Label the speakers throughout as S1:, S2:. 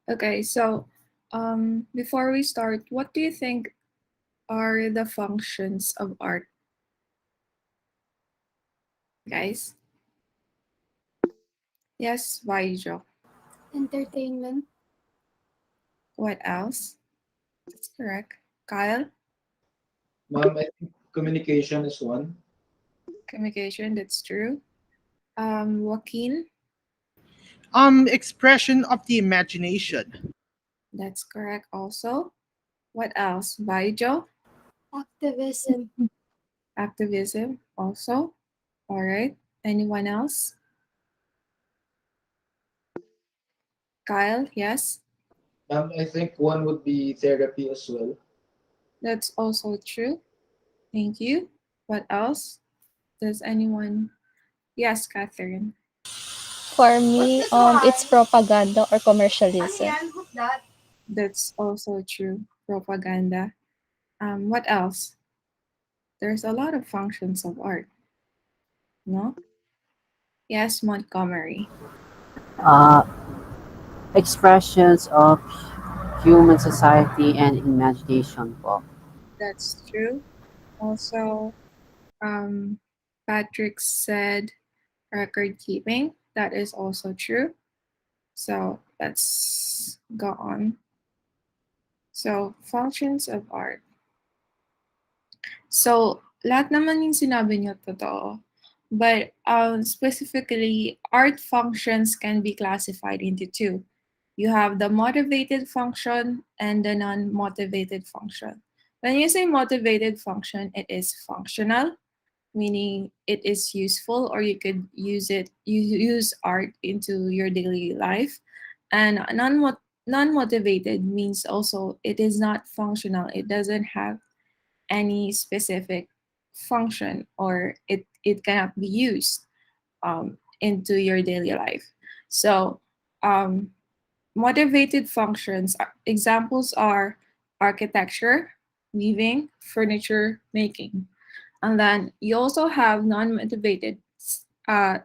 S1: Okay, so before we start, what do you think are the functions of art, guys? Yes, Vaijo.
S2: Entertainment.
S1: What else? That's correct. Kyle,
S3: Ma'am, I think communication is one.
S1: communication, that's true. Joaquin,
S4: Expression of the imagination.
S1: that's correct also. What else? Vaijo,
S2: Activism.
S1: activism also. All right. Anyone else? Kyle, yes,
S3: I think one would be therapy as well.
S1: that's also true. Thank you. What else? Does anyone? Yes, Catherine.
S5: For me, it's propaganda or commercialism.
S1: That's also true. Propaganda. What else? There's a lot of functions of art, no? Yes, Montgomery.
S6: uh, expressions of human society and imagination po.
S1: That's true. Also, um, Patrick said record keeping. That is also true. So let's go on. So, functions of art. So, lahat naman yung sinabi niyo totoo. But specifically, art functions can be classified into two. You have the motivated function and the non-motivated function. When you say motivated function, it is functional, meaning it is useful or you could use art into your daily life. And non-motivated means also it is not functional. It doesn't have any specific function or it cannot be used into your daily life. So um, motivated functions examples are architecture, weaving, furniture making. And then you also have non-motivated uh,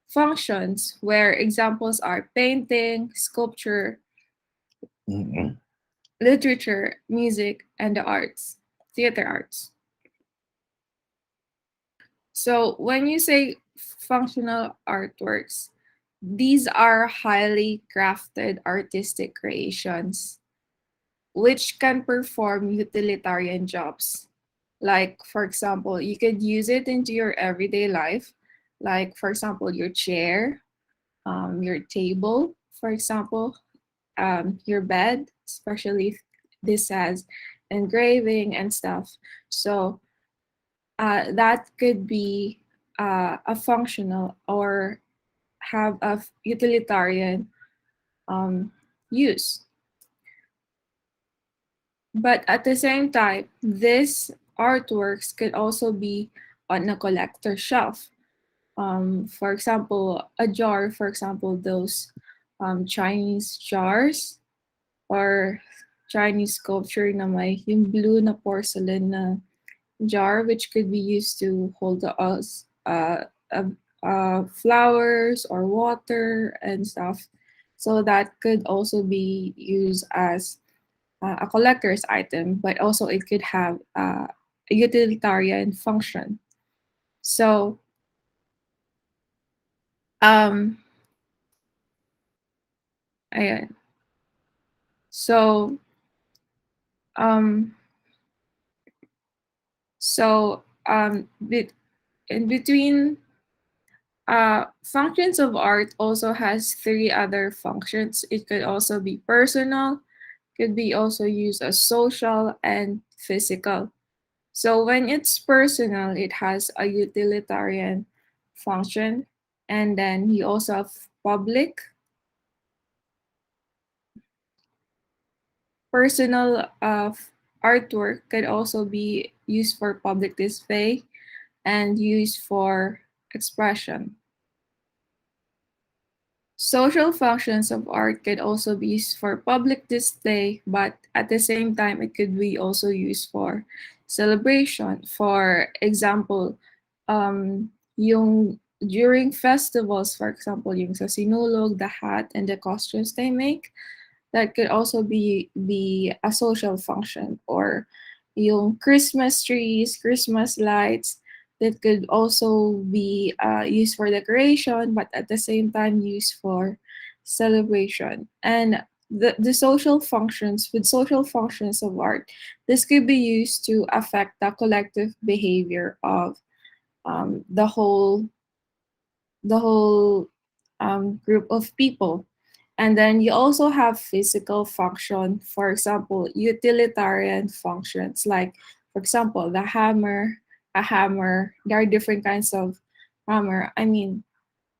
S1: functions where examples are painting, sculpture, literature, music, and the arts, theater arts. So when you say functional artworks, these are highly crafted artistic creations which can perform utilitarian jobs. Like, for example, you could use it into your everyday life, like, for example, your chair, your table, for example, your bed, especially if this has engraving and stuff. So that could be a functional or have a utilitarian um, use. But at the same time, these artworks could also be on a collector shelf. For example, a jar, for example, those Chinese jars or Chinese sculpture na may yung blue na porcelain na jar which could be used to hold us flowers or water and stuff. So that could also be used as a collector's item, but also it could have a utilitarian function. So, um, ayan. So, um, in between functions of art also has three other functions. It could also be personal, could be also used as social and physical. So when it's personal, it has a utilitarian function. And then you also have public. Personal artwork could also be used for public display and used for expression. Social functions of art could also be used for public display, but at the same time, it could be also used for celebration. For example, yung during festivals, for example, yung sa sinulog, the hat, and the costumes they make, that could also be a social function, or yung Christmas trees, Christmas lights that could also be used for decoration, but at the same time used for celebration. And the social functions, with social functions of art, this could be used to affect the collective behavior of the whole group of people. And then you also have physical function, for example, utilitarian functions, like, for example, the hammer, a hammer. There are different kinds of hammer. I mean,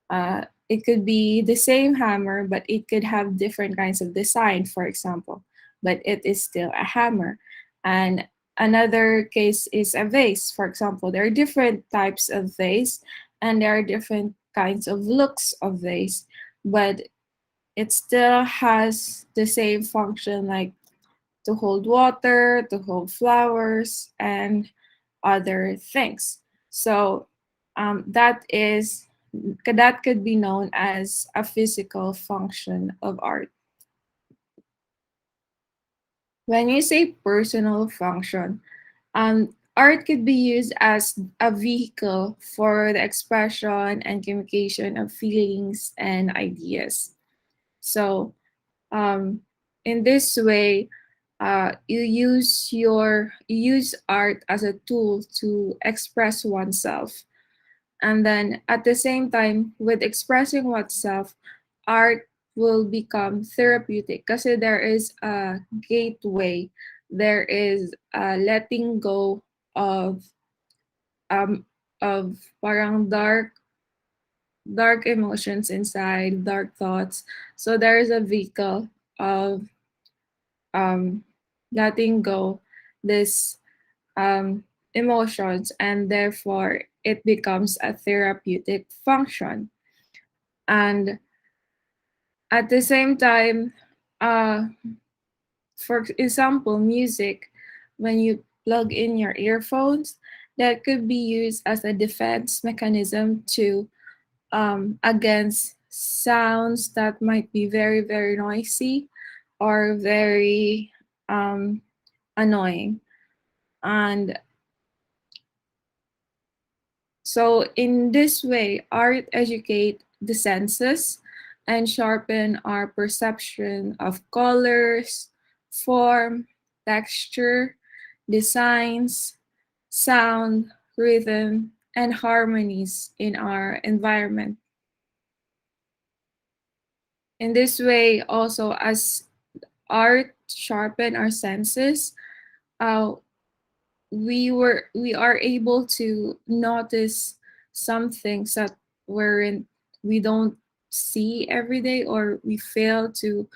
S1: it could be the same hammer, but it could have different kinds of design, for example, but it is still a hammer. And another case is a vase, for example. There are different types of vase, and there are different kinds of looks of vase, but it still has the same function, like to hold water, to hold flowers, and other things. So that could be known as a physical function of art. When you say personal function, art could be used as a vehicle for the expression and communication of feelings and ideas. So um, in this way, you use art as a tool to express oneself. And then at the same time, with expressing oneself, art will become therapeutic because there is a gateway. There is a letting go of um of parang dark emotions inside, dark thoughts. So there is a vehicle of um letting go this emotions, and therefore it becomes a therapeutic function. And at the same time, uh, for example, music, when you plug in your earphones, that could be used as a defense mechanism to against sounds that might be very, very noisy or very annoying. And so in this way, art educate the senses and sharpen our perception of colors, form, texture, designs, sound, rhythm, and harmonies in our environment. In this way, also as art sharpen our senses, uh, we are able to notice some things that weren't we don't see every day, or we fail to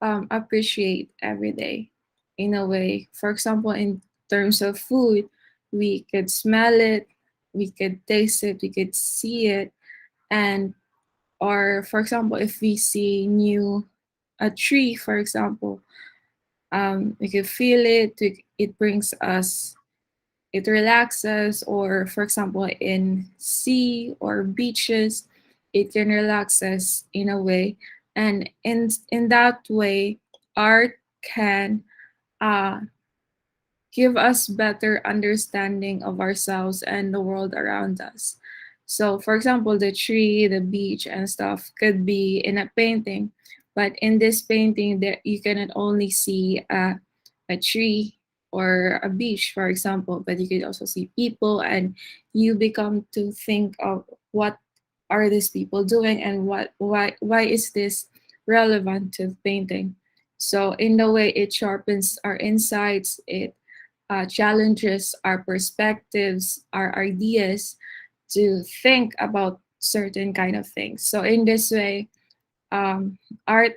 S1: appreciate every day. In a way, for example, in terms of food, we could smell it, we could taste it, we could see it. And or for example, if we see new a tree, for example, we could feel it, it brings us, it relaxes. Or for example, in sea or beaches, it can relax us in a way. And in that way, art can uh, give us better understanding of ourselves and the world around us. So, for example, the tree, the beach, and stuff could be in a painting, but in this painting, that you cannot only see a tree or a beach, for example, but you could also see people, and you become to think of what are these people doing, and why is this relevant to the painting. So in the way, it sharpens our insights, it challenges our perspectives, our ideas to think about certain kind of things. So in this way, art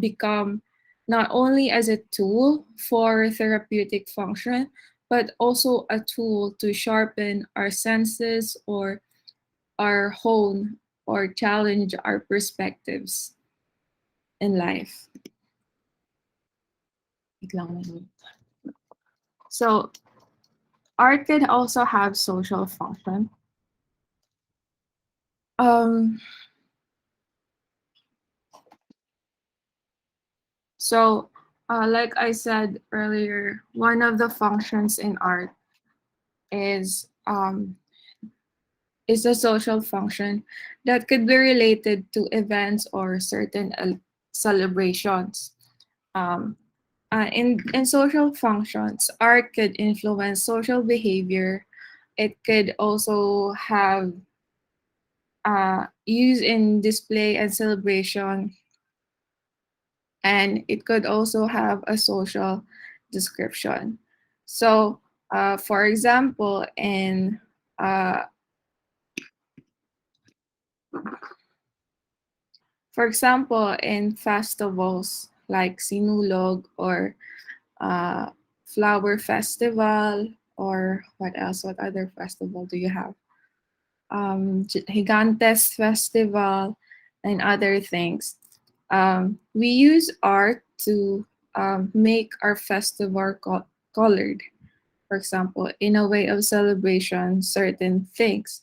S1: become not only as a tool for therapeutic function, but also a tool to sharpen our senses, or our hone or challenge our perspectives in life. Wait lang. So art can also have social function. Um, So, like I said earlier, one of the functions in art is is a social function that could be related to events or certain celebrations. Um, in social functions, art could influence social behavior. It could also have use in display and celebration, and it could also have a social description. So, for example, uh, in festivals like Sinulog or uh, Flower Festival, or what else? What other festival do you have? Gigantes Festival, and other things. We use art to make our festival colored, for example, in a way of celebration, certain things.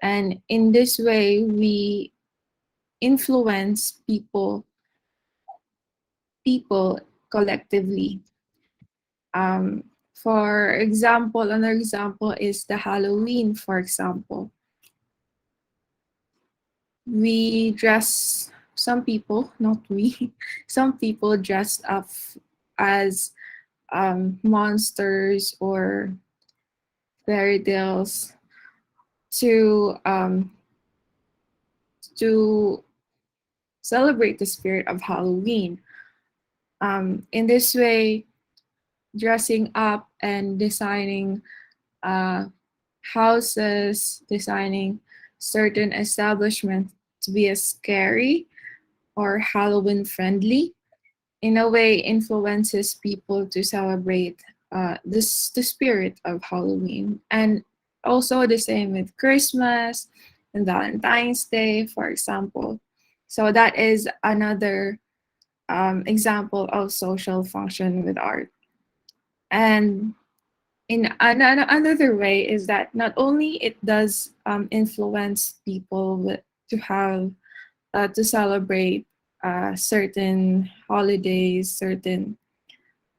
S1: And in this way, we influence people collectively. For example, another example is the Halloween, for example. We dress, some people, not we, some people dress up as monsters or fairy tales to to celebrate the spirit of Halloween. In this way, dressing up and designing uh, houses, designing certain establishments to be as scary or Halloween friendly, in a way influences people to celebrate the spirit of Halloween. And also the same with Christmas and Valentine's Day, for example. So that is another example of social function with art. And in another way is that not only it does influence people to have to celebrate certain holidays, certain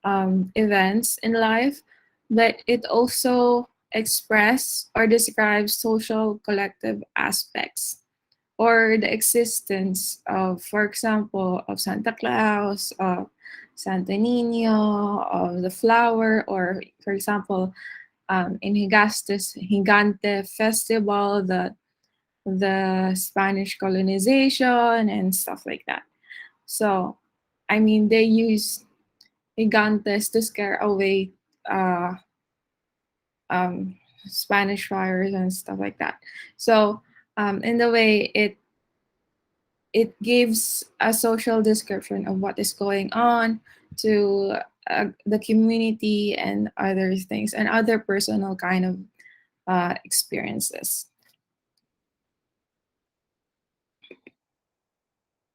S1: events in life, but it also express or describes social collective aspects or the existence of, for example, of Santa Claus, of Santa Nino, of the flower, or for example, in Gigante Festival, the Spanish colonization and stuff like that. So, I mean, they use Gigantes to scare away uh, Spanish fires and stuff like that. So, in the way it gives a social description of what is going on to the community and other things and other personal kind of experiences.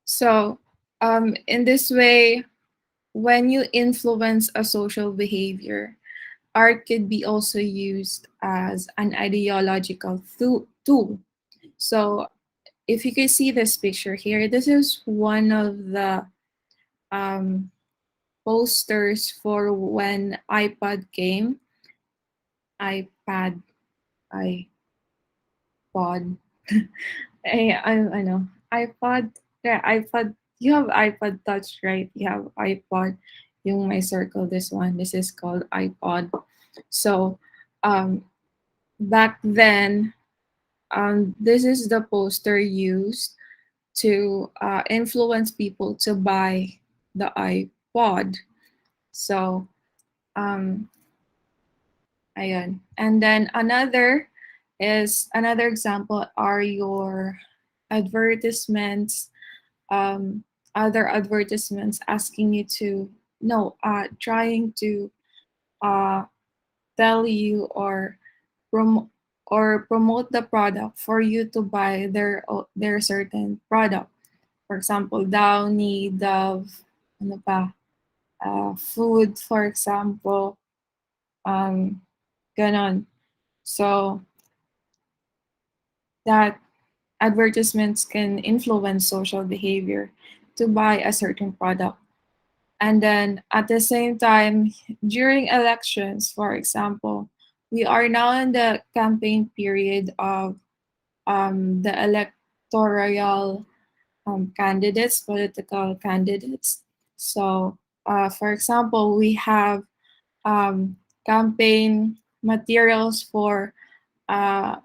S1: So, in this way, when you influence a social behavior, art could be also used as an ideological tool. So, if you can see this picture here, this is one of the um, posters for when iPod came. iPad, iPod. I know. iPod. Yeah, iPod. You have iPod Touch, right? You have iPod. Yung may circle this one. This is called iPod. So, um, back then, this is the poster used to influence people to buy the iPod. So, um, ayun. And then another example are your advertisements, um, other advertisements asking you to, no, trying to uh, tell you or prom- promote the product for you to buy their certain product. For example, Downy, Dove, ano pa, food, for example, um, ganon. So that advertisements can influence social behavior to buy a certain product. And then at the same time, during elections, for example, we are now in the campaign period of the electoral candidates, political candidates. So, for example, we have campaign materials for uh,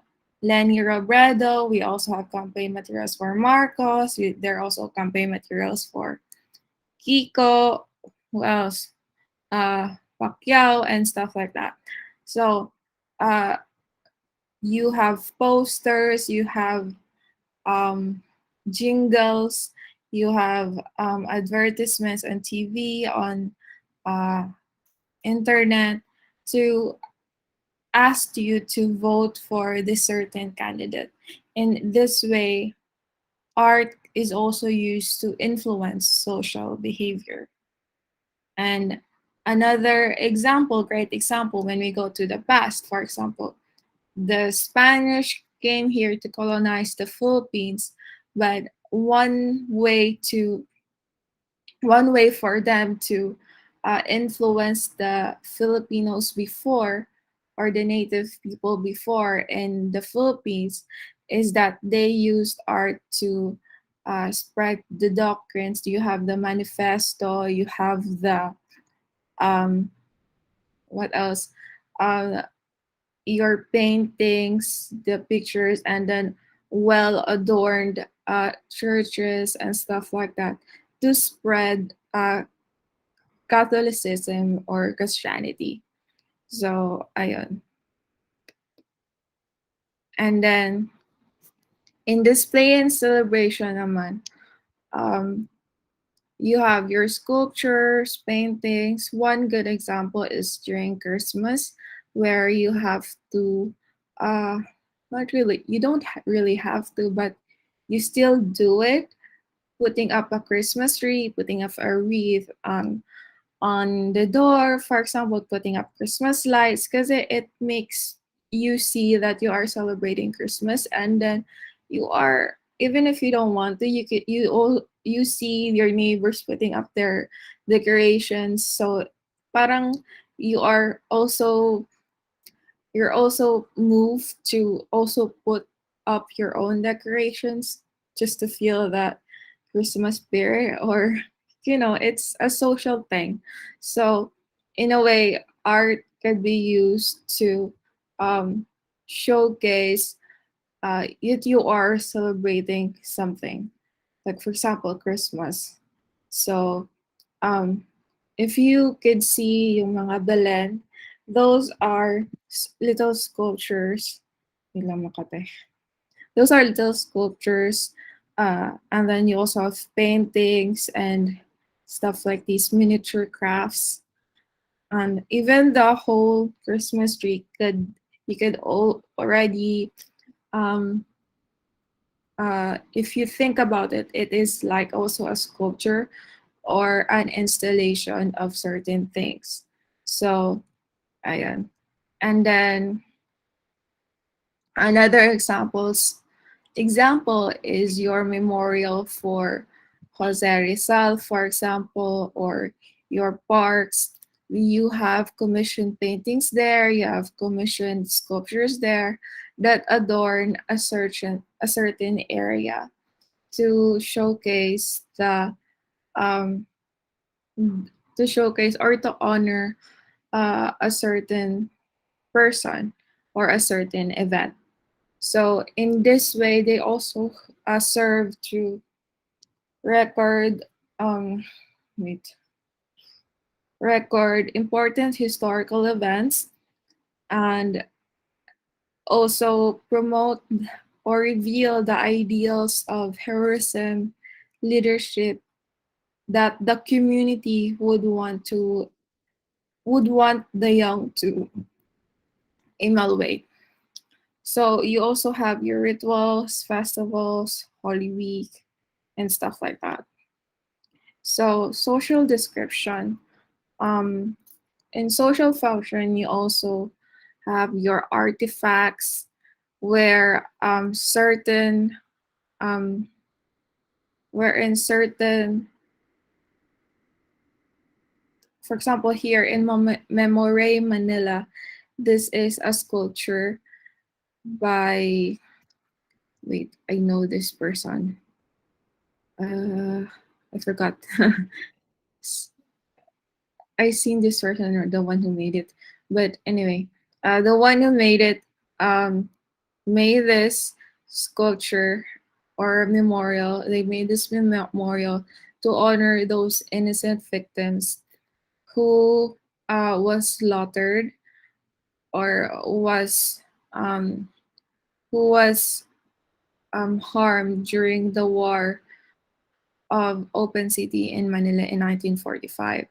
S1: Lenny Robredo. We also have campaign materials for Marcos. There are also campaign materials for Kiko. Who else? Pacquiao and stuff like that. So uh, you have posters, you have um, jingles, you have advertisements on TV, on uh, internet to ask you to vote for this certain candidate. In this way, art is also used to influence social behavior. And another example, great example, when we go to the past, for example, the Spanish came here to colonize the Philippines, but one way for them to influence the Filipinos before, or the native people before in the Philippines, is that they used art to spread the doctrines. You have the manifesto, you have the um, what else? Uh, your paintings, the pictures, and then well adorned churches and stuff like that to spread Catholicism or Christianity. So, ayun. And then, in display and celebration naman, um, you have your sculptures, paintings. One good example is during Christmas, where you have to, uh, not really, you don't really have to, but you still do it, putting up a Christmas tree, putting up a wreath, on the door, for example, putting up Christmas lights, because it makes you see that you are celebrating Christmas, and then you are, even if you don't want to, you see your neighbors putting up their decorations. So parang you are also you're also moved to also put up your own decorations just to feel that Christmas spirit, or it's a social thing. So in a way, art can be used to um, showcase that you are celebrating something, like for example Christmas. So um, if you could see yung mga Belen, those are little sculptures. Wait lang, Makate. Those are little sculptures. And then you also have paintings and stuff like these miniature crafts. And even the whole Christmas tree you could already um, if you think about it, it is like also a sculpture or an installation of certain things. So, ayan. And then another example is your memorial for Jose Rizal, for example, or your parks. You have commissioned paintings there, you have commissioned sculptures there that adorn a certain area to showcase um, or to honor a certain person or a certain event. So in this way, they also serve to record um, wait, record important historical events, and also promote or reveal the ideals of heroism, leadership that the community would want the young to emulate. So you also have your rituals, festivals, Holy Week, and stuff like that. So social description. Um, in social function, you also have your artifacts where wherein certain for example, here in Memory, Manila, this is a sculpture by, wait, I know this person. I forgot. I seen this person, or the one who made it. But anyway, the one who made it um, made this sculpture or memorial. They made this memorial to honor those innocent victims who was slaughtered or um, was harmed during the war of Open City in Manila in 1945.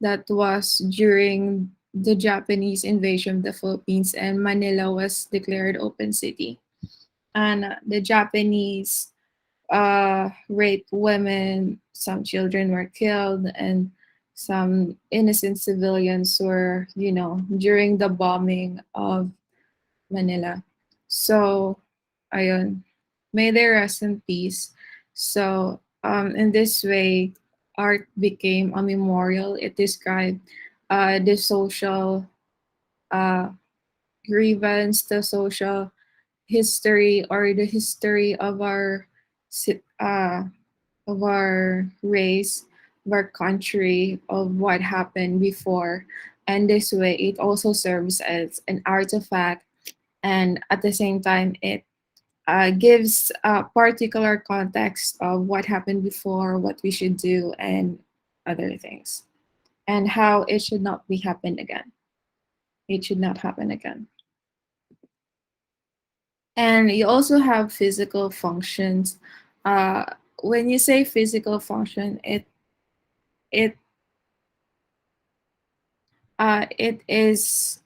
S1: That was during the Japanese invasion of the Philippines, and Manila was declared open city. And the Japanese raped women, some children were killed, and some innocent civilians were, during the bombing of Manila. So, ayun, may they rest in peace. So, in this way, art became a memorial. It described the social uh, grievance, the social history, or the history of of our race, of our country, of what happened before. And this way, it also serves as an artifact, and at the same time, it gives a particular context of what happened before, what we should do, and other things, and how it should not be happen again. It should not happen again. And you also have physical functions. Uh, when you say physical function, it it is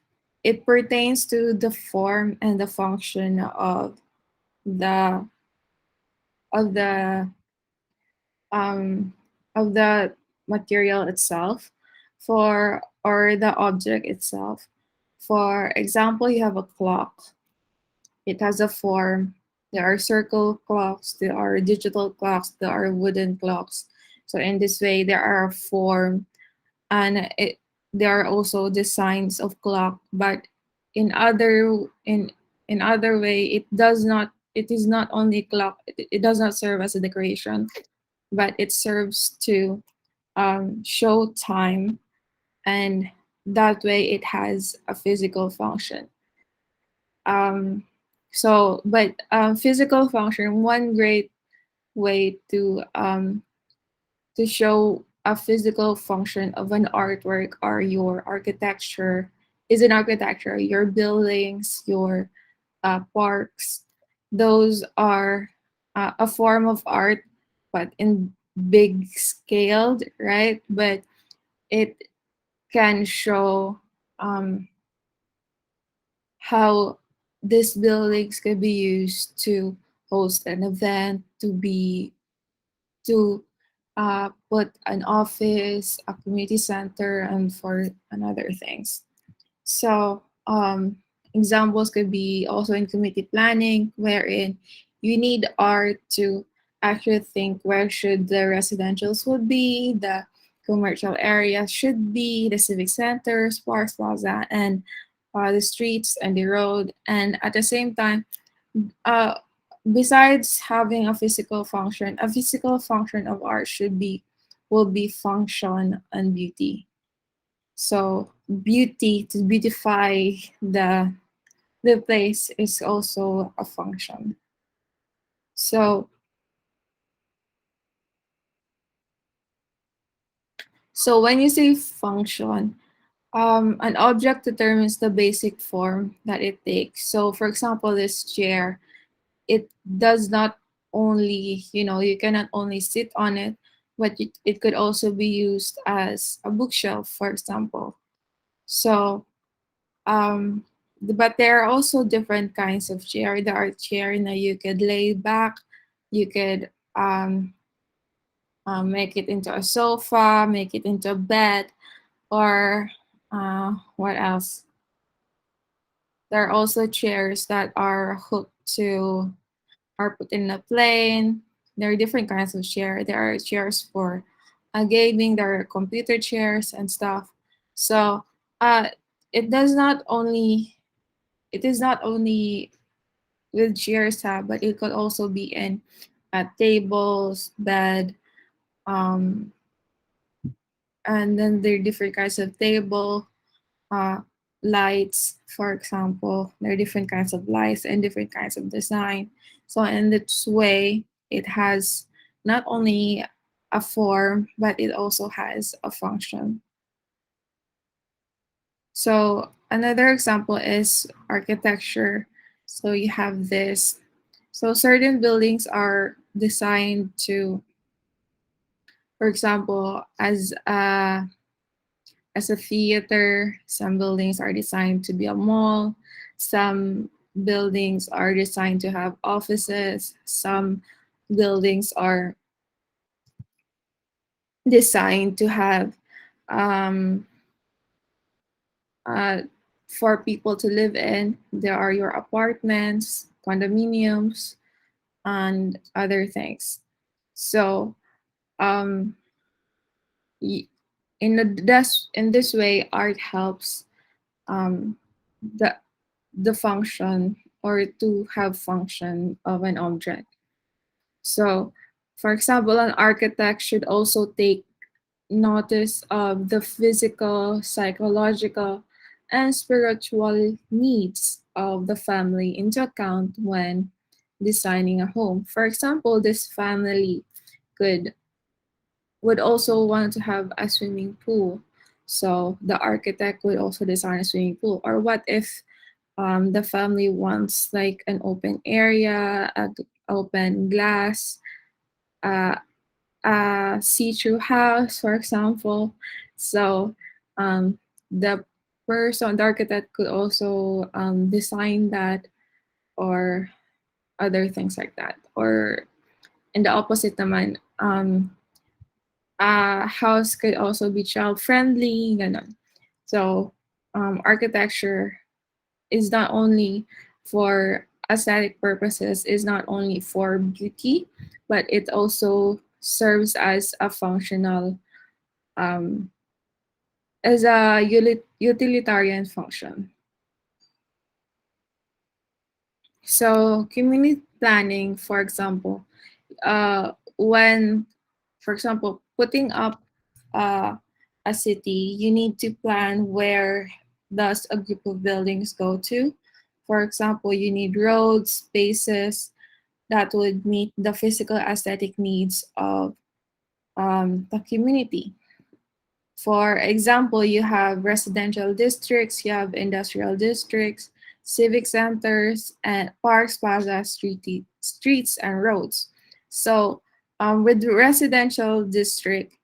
S1: it pertains to the form and the function the of the um, of the material itself, for or the object itself. For example, you have a clock. It has a form. There are circle clocks, there are digital clocks, there are wooden clocks. So in this way, there are form, and there are also designs of clock. But in other in in other way, it is not only clock. It does not serve as a decoration, but it serves to show time, and that way it has a physical function. Um, physical function, one great way to show a physical function of an artwork or your architecture is an architecture, your buildings, your parks. Those are a form of art, but in big scaled, right? But it can show um, how these buildings could be used to host an event, to put an office, a community center, and for another things. So examples could be also in community planning, wherein you need art to actually think where should the residentials would be, the commercial areas should be, the civic centers, parks, plaza, and the streets and the road. And at the same time, uh, besides having a physical function of art will be function and beauty. So beauty, to beautify the place, is also a function. So when you say function, an object determines the basic form that it takes. So for example, this chair, it does not only, you cannot only sit on it, but it could also be used as a bookshelf, for example. So but there are also different kinds of chair. There are chair that you could lay back, you could make it into a sofa, make it into a bed, or what else? There are also chairs that are hooked to, are put in a plane. There are different kinds of chair. There are chairs for gaming. There are computer chairs and stuff. So uh, it does not only it is not only with chairs, but it could also be in tables, bed, um, and then there are different kinds of table, uh, lights, for example. There are different kinds of lights and different kinds of design. So in this way, it has not only a form, but it also has a function. So another example is architecture. So you have this. So certain buildings are designed to, for example, as a theater. Some buildings are designed to be a mall. Some buildings are designed to have offices. Some buildings are designed to have um, uh, for people to live in. There are your apartments, condominiums, and other things. So um, in this way, art helps um, the the function or to have function of an object. So, for example, an architect should also take notice of the physical, psychological, and spiritual needs of the family into account when designing a home. For example, this family could would also want to have a swimming pool. So the architect would also design a swimming pool. Or what if the family wants like an open area, open glass, uh, a see-through house, for example. So um, the architect could also design that or other things like that. Or in the opposite naman, a house could also be child-friendly, ganon. So architecture is not only for aesthetic purposes, is not only for beauty, but it also serves as a functional, um, as a utilitarian function. So community planning, for example, when, for example, putting up a city, you need to plan where does a group of buildings go to. For example, you need roads, spaces that would meet the physical aesthetic needs of the community. For example, you have residential districts, you have industrial districts, civic centers, and parks, plazas, streets, and roads. So, with the residential district,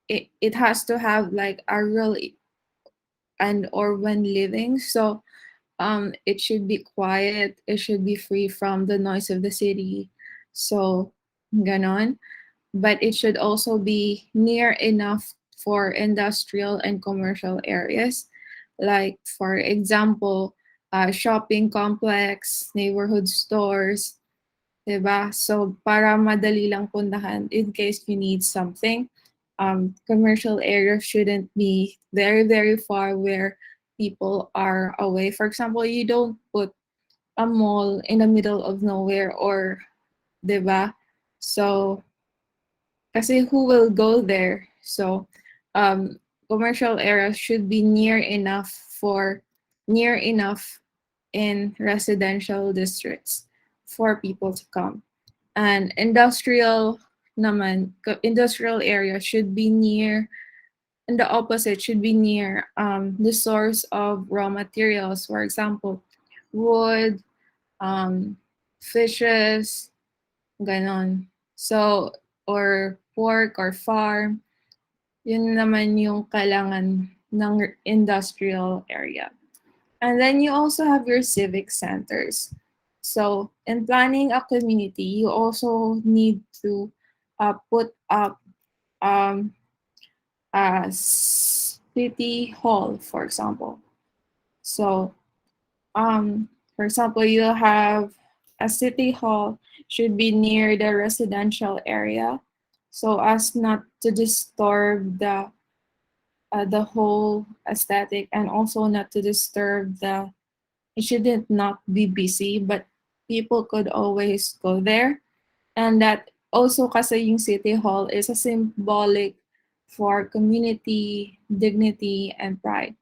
S1: it has to have like a rural and urban living. So, it should be quiet. It should be free from the noise of the city. So, ganon. But it should also be near enough for industrial and commercial areas. Like, for example, shopping complex, neighborhood stores, diba? So, para madali lang puntahan in case you need something. Commercial areas shouldn't be very, very far where people are away. For example, you don't put a mall in the middle of nowhere or, diba? So, kasi who will go there? So, commercial areas should be near enough in residential districts for people to come. And industrial area should be near, and the opposite should be near the source of raw materials. For example, wood, um, fishes, ganon. So, or pork or farm, yun naman yung kailangan ng industrial area. And then you also have your civic centers. So, in planning a community, you also need to put up um, a city hall, for example. So, for example, you have a city hall should be near the residential area so as not to disturb the whole aesthetic, and also not to disturb the, it shouldn't not be busy, but people could always go there. And that also kasi yung city hall is a symbolic for community, dignity, and pride.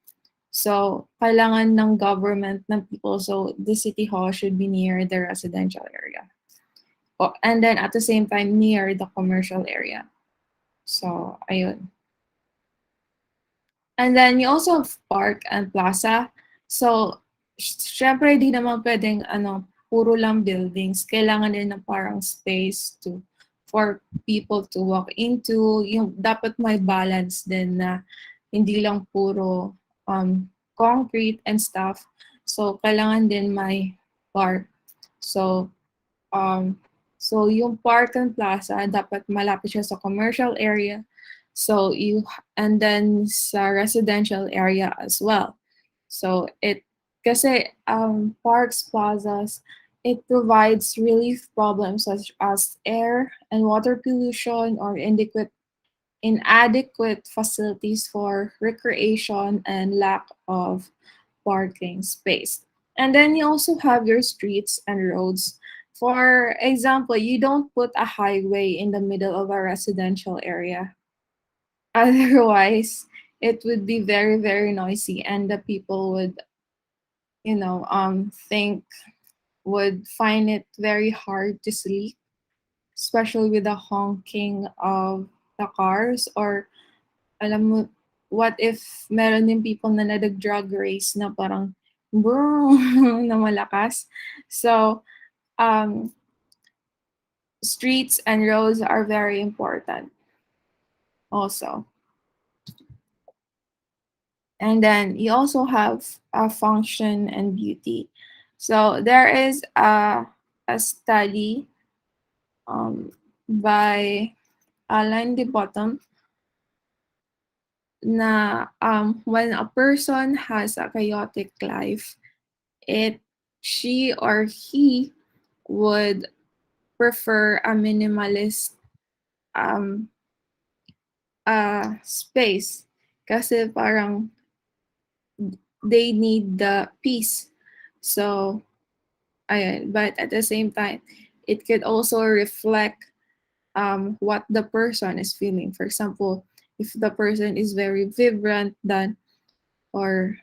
S1: So, kailangan ng government ng people. So, the city hall should be near the residential area. And then at the same time, near the commercial area. So, ayun. And then you also have park and plaza. So, syempre di naman pwedeng puro lang buildings. Kailangan din ng parang space for people to walk into. Yung dapat may balance din na hindi lang puro concrete and stuff. So, kailangan din may park. So, um, so yung park and plaza, dapat malapit siya sa commercial area. So and then sa residential area as well. So kasi parks, plazas, it provides relief problems such as air and water pollution or inadequate facilities for recreation and lack of parking space. And then you also have your streets and roads. For example, you don't put a highway in the middle of a residential area. Otherwise, it would be very, very noisy, and the people would, think would find it very hard to sleep, especially with the honking of the cars. Or alam mo, what if meron din people na nag-drug race na parang boom na malakas. So, um, streets and roads are very important also. And then you also have a function and beauty. So there is a study by Alan de Botton na when a person has a chaotic life, it she or he would prefer a minimalist um, space kasi parang they need the peace. So, ayun. But at the same time, it could also reflect what the person is feeling. For example, if the person is very vibrant then or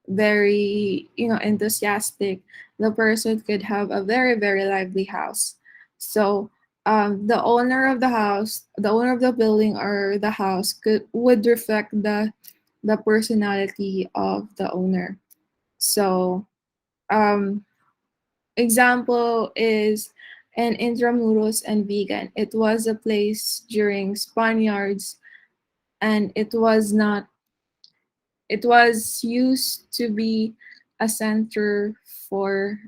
S1: very enthusiastic, the person could have a very very lively house. So the owner of the house, the owner of the building or the house would reflect the personality of the owner. So um, example is an Intramuros and Vegan. It was a place during Spaniards, and it was used to be a center for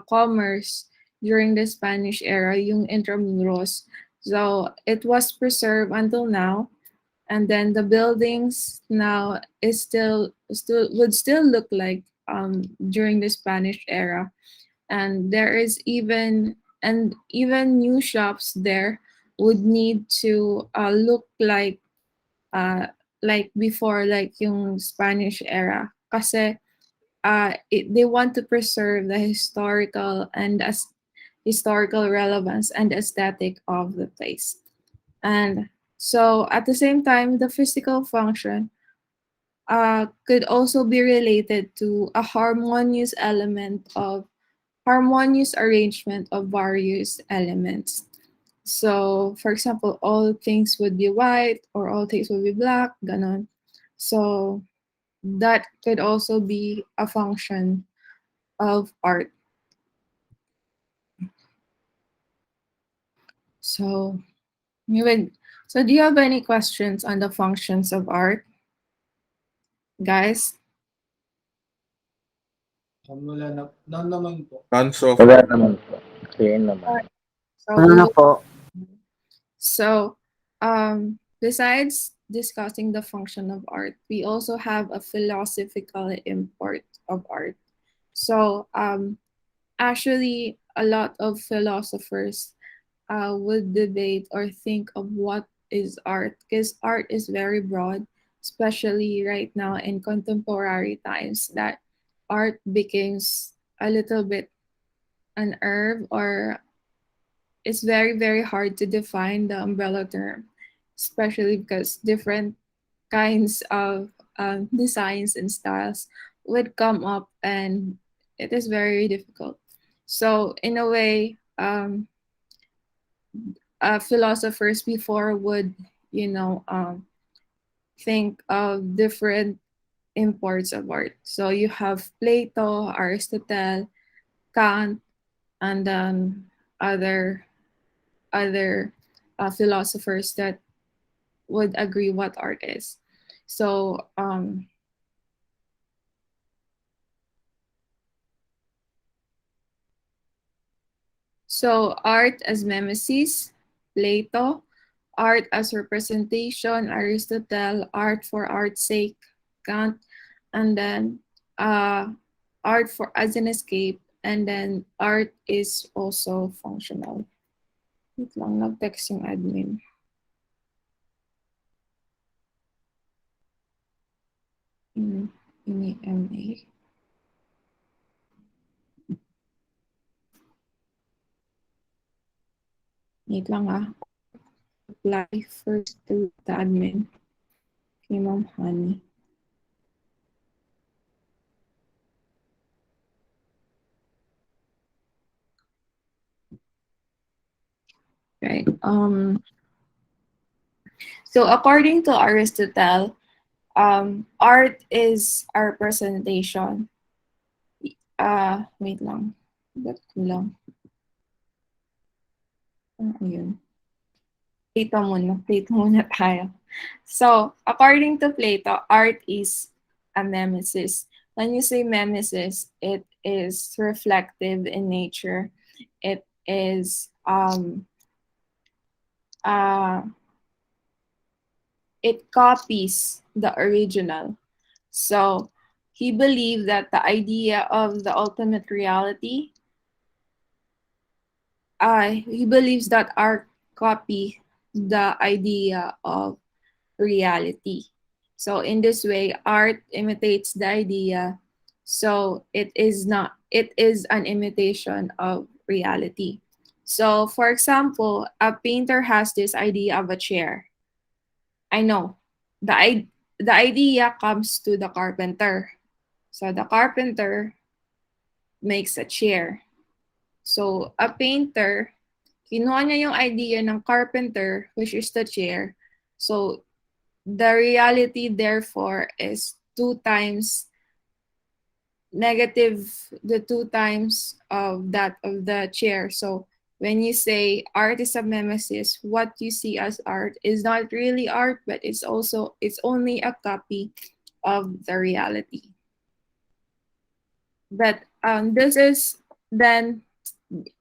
S1: commerce during the Spanish era, yung Intramuros. So it was preserved until now, and then the buildings now is still would still look like during the Spanish era, and there is even new shops there would need to look uh, like before, like yung Spanish era. Kasi they want to preserve the historical and historical relevance and aesthetic of the place. And so at the same time, the physical function could also be related to a harmonious arrangement of various elements. So, for example, all things would be white or all things would be black, ganon. So, that could also be a function of art. So, anyway, so do you have any questions on the functions of art, guys?
S3: Wala na, none naman po.
S7: None so
S8: Wala
S7: far.
S8: naman po. Clear naman.
S1: So,
S6: Ano na po?
S1: So, besides discussing the function of art, we also have a philosophical import of art. So, actually, a lot of philosophers would debate or think of what is art, because art is very broad. especially right now in contemporary times, that art becomes a little bit an herb, or it's very, very hard to define the umbrella term, especially because different kinds of designs and styles would come up, and it is very difficult. So, in a way, philosophers before would, you know, think of different imports of art. So, you have Plato, Aristotle, Kant, and then other other philosophers that would agree what art is. So art as mimesis, Plato; art as representation, Aristotle; art for art's sake, Kant; and then art for as an escape, and then art is also functional. Wait lang, nag-text yung admin. Ini MA. Wait lang ah. Apply first to the admin. Kay Ma'am Honey. Right. So according to Aristotle, art is our presentation. Wait lang. Ba't ko lang? Ayun. Plato muna tayo. So, according to Plato, art is a mimesis. When you say mimesis, it is reflective in nature. It is uh, it copies the original. So he believed that the idea of the ultimate reality, he believes that art copy the idea of reality. So in this way, art imitates the idea. So it is an imitation of reality. So for example, a painter has this idea of a chair. I know. The idea comes to the carpenter. So the carpenter makes a chair. So a painter, kinuha niya yung idea ng carpenter, which is the chair. So the reality therefore is two times negative, the two times of that of the chair. So when you say art is a mimesis, what you see as art is not really art, but it's only a copy of the reality. But this is then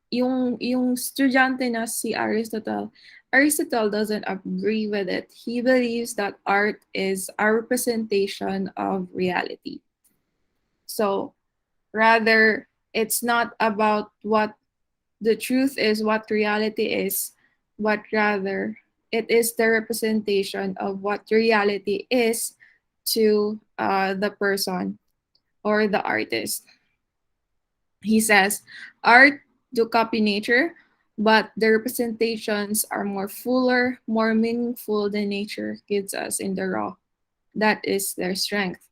S1: yung estudyante na si Aristotle doesn't agree with it. He believes that art is a representation of reality. So rather, it's not about what the truth is, what reality is, but rather it is the representation of what reality is to the person or the artist. He says, art do copy nature, but the representations are more fuller, more meaningful than nature gives us in the raw. That is their strength.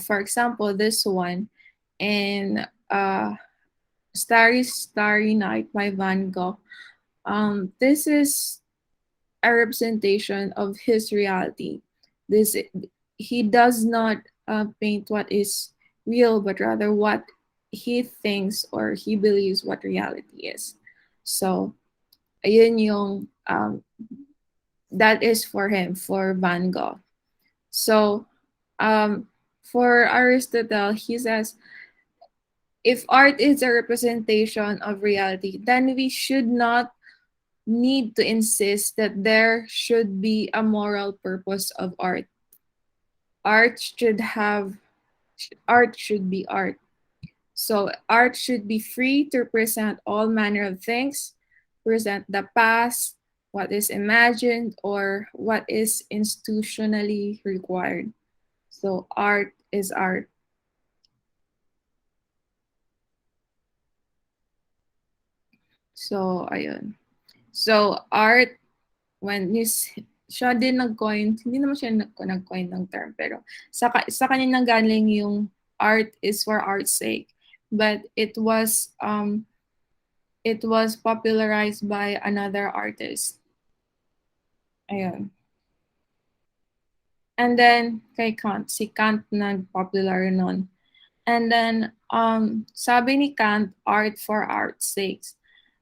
S1: For example, this one in Starry Starry Night by Van Gogh. This is a representation of his reality. This he does not paint what is real, but rather what he thinks or he believes what reality is. So, ayun yung that is for him, for Van Gogh. So, for Aristotle, he says, if art is a representation of reality, then we should not need to insist that there should be a moral purpose of art. Art should have art should be art. So art should be free to present all manner of things, present the past, what is imagined, or what is institutionally required. So art is art. So ayun. So art, when siya din nag-coin, hindi naman siya nag-coin ng term, pero sa kanya nang galing yung art is for art's sake. But it was popularized by another artist. Ayun. And then kay Kant, si Kant nag-popular nun. And then sabi ni Kant, art for art's sake.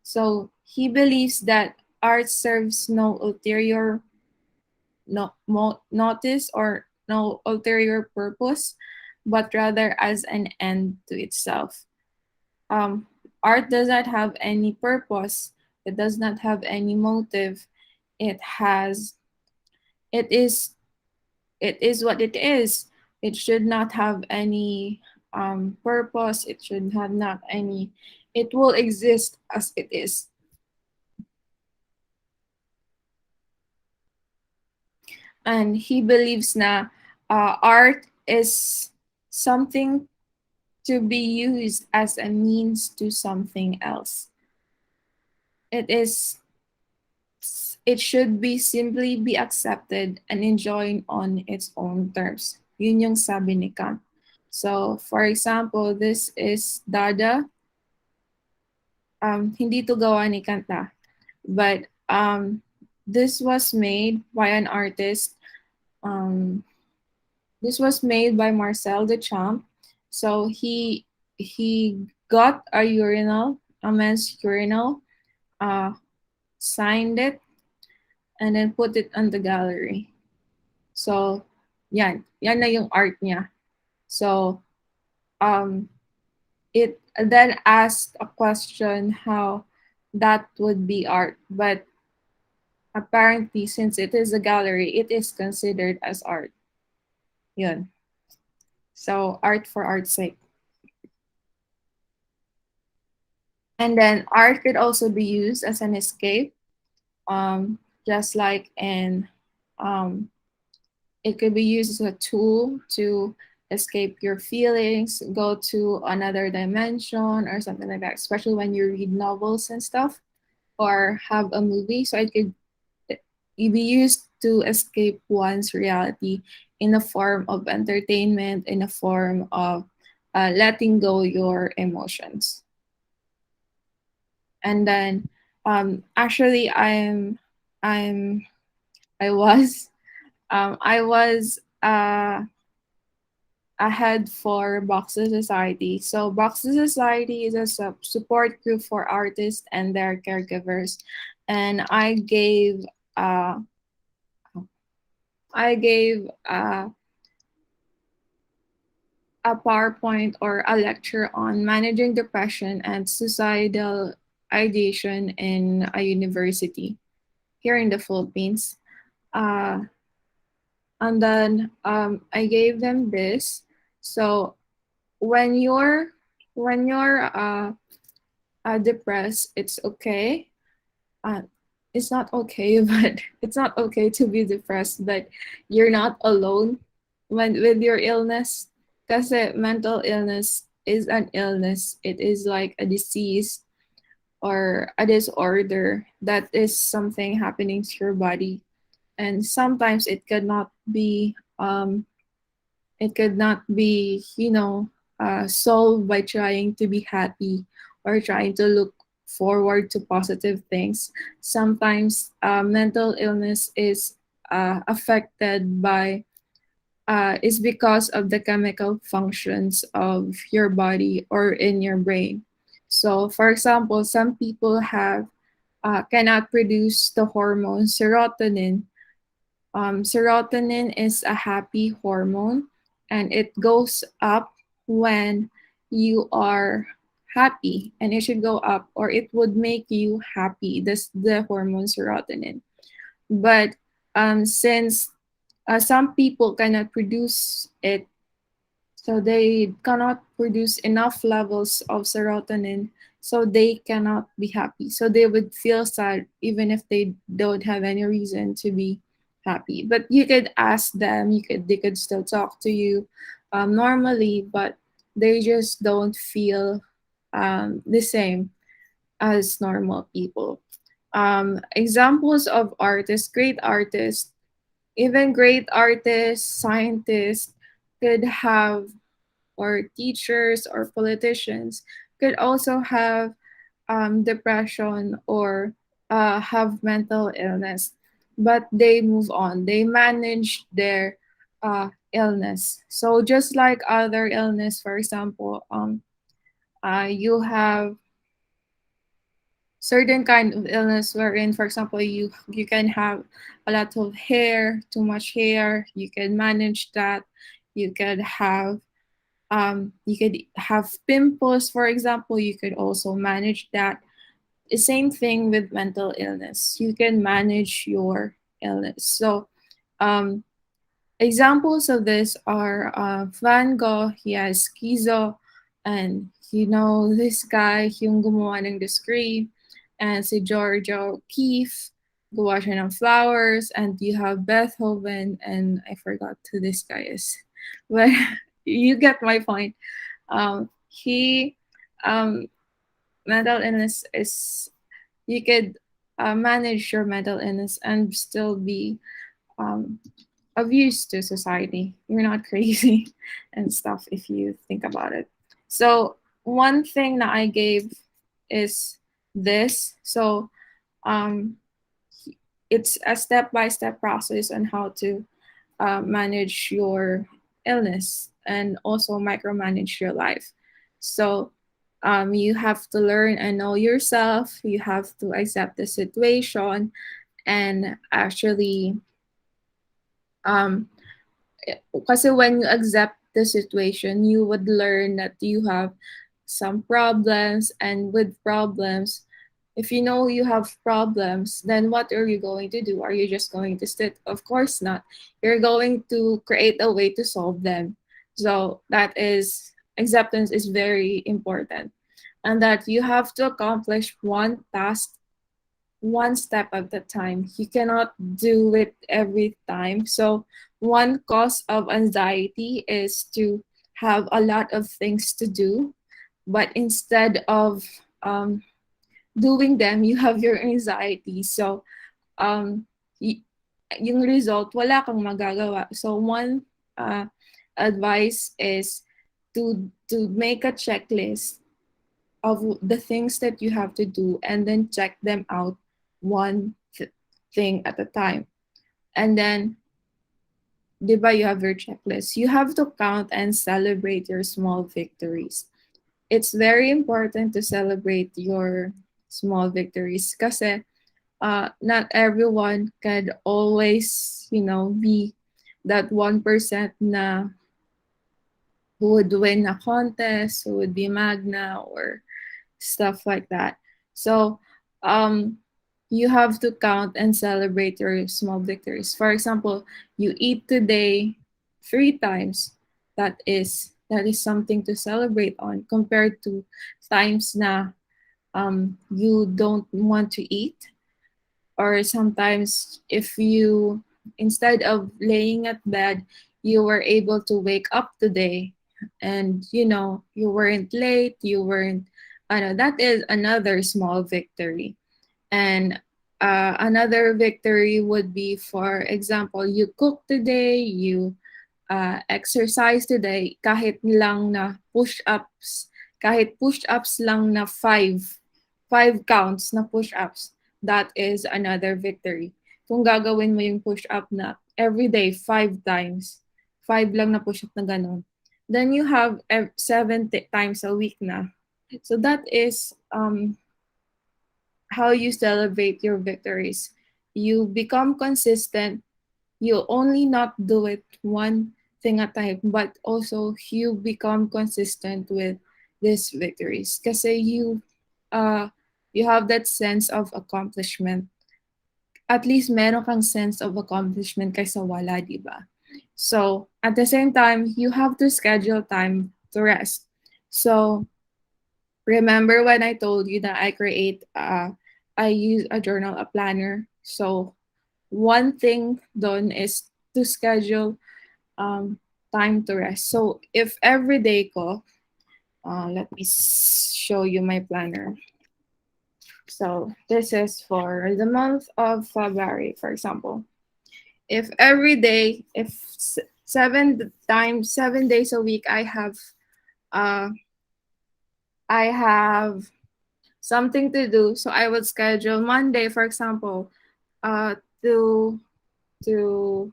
S1: So he believes that art serves no ulterior notice or no ulterior purpose, but rather as an end to itself. Art does not have any purpose. It does not have any motive. It has. It is. It is what it is. It should not have any purpose. It should have not any. It will exist as it is. And he believes na art is something to be used as a means to something else. It is it should be simply be accepted and enjoyed on its own terms. Yun yung sabi ni Kant. So, for example, this is Dada. Hindi to gawa ni Kant na. But this was made by an artist. This was made by Marcel Duchamp. So he got a urinal, a men's urinal, signed it, and then put it on the gallery. So, yan na yung art niya. So, it then asked a question how that would be art, but apparently, since it is a gallery, it is considered as art. Yun. So, art for art's sake. And then art could also be used as an escape, just like it could be used as a tool to escape your feelings, go to another dimension or something like that, especially when you read novels and stuff or have a movie. So it could be used to escape one's reality in a form of entertainment, in a form of letting go your emotions. And then actually I'm I was I was ahead for Boxy Society. So Boxy Society is a support group for artists and their caregivers, and uh, I gave a PowerPoint or a lecture on managing depression and suicidal ideation in a university here in the Philippines. Uh, and then I gave them this. So when you're depressed, it's okay. Uh, it's not okay, but it's not okay to be depressed. But you're not alone with your illness. Because mental illness is an illness. It is like a disease or a disorder that is something happening to your body, and sometimes it could not be solved by trying to be happy or trying to look forward to positive things. Sometimes mental illness affected by is because of the chemical functions of your body or in your brain. So for example, some people have cannot produce the hormone serotonin. Serotonin is a happy hormone, and it goes up when you are happy, and it should go up or it would make you happy. This the hormone serotonin. But since some people cannot produce it, so they cannot produce enough levels of serotonin, so they cannot be happy. So they would feel sad even if they don't have any reason to be happy. But you could ask them, they could still talk to you normally, but they just don't feel the same as normal people. Examples of artists, great artists, even great artists, scientists could have, or teachers or politicians could also have depression or have mental illness, but they move on. They manage their illness. So just like other illness, for example, you have certain kind of illness wherein, for example, you can have a lot of hair, too much hair. You can manage that. You could have pimples, for example. You could also manage that. The same thing with mental illness. You can manage your illness. So um, examples of this are Van Gogh. He has schizo, and this guy, yung gumawa ng Discree, and si Giorgio Keefe, gumawa siya ng Flowers, and you have Beethoven, and I forgot who this guy is, but you get my point. He mental illness is, you could manage your mental illness and still be um, of use to society. You're not crazy and stuff if you think about it. So one thing that I gave is this. So um, it's a step-by-step process on how to manage your illness and also micromanage your life. So you have to learn and know yourself. You have to accept the situation and actually um, kasi when you accept the situation, you would learn that you have some problems, and with problems, if you know you have problems, then what are you going to do? Are you just going to sit? Of course not. You're going to create a way to solve them. So that is, acceptance is very important, and that you have to accomplish one task one step at a time. You cannot do it every time. So, one cause of anxiety is to have a lot of things to do, but instead of um, doing them, you have your anxiety. So, um, y- yung result, wala kang magagawa. So, one advice is to make a checklist of the things that you have to do and then check them out one thing at a time. And then, di ba, you have your checklist. You have to count and celebrate your small victories. It's very important to celebrate your small victories kasi not everyone can always, be that 1% na who would win a contest, who would be Magna or stuff like that. So um, you have to count and celebrate your small victories. For example, you eat today 3 times. That is something to celebrate on compared to times na you don't want to eat, or sometimes if you, instead of laying at bed, you were able to wake up today, and you weren't late, you weren't, I know that is another small victory. And another victory would be, for example, you cook today, you exercise today, kahit push-ups lang na five counts na push-ups, that is another victory. Kung gagawin mo yung push-up na every day, 5 times, 5 lang na push-up na ganun, then you have 7 times a week na. So that is how you celebrate your victories. You become consistent. You only not do it one thing at a time, but also you become consistent with these victories. Kasi you have that sense of accomplishment. At least meron kang sense of accomplishment kaysa wala, di ba? So at the same time, you have to schedule time to rest. So Remember when I told you that I use a journal, a planner. So one thing done is to schedule um, time to rest. So if every day ko, let me show you my planner. So this is for the month of February, for example. If every day, if 7 days a week, uh, I have something to do. So I would schedule Monday, for example, uh, to to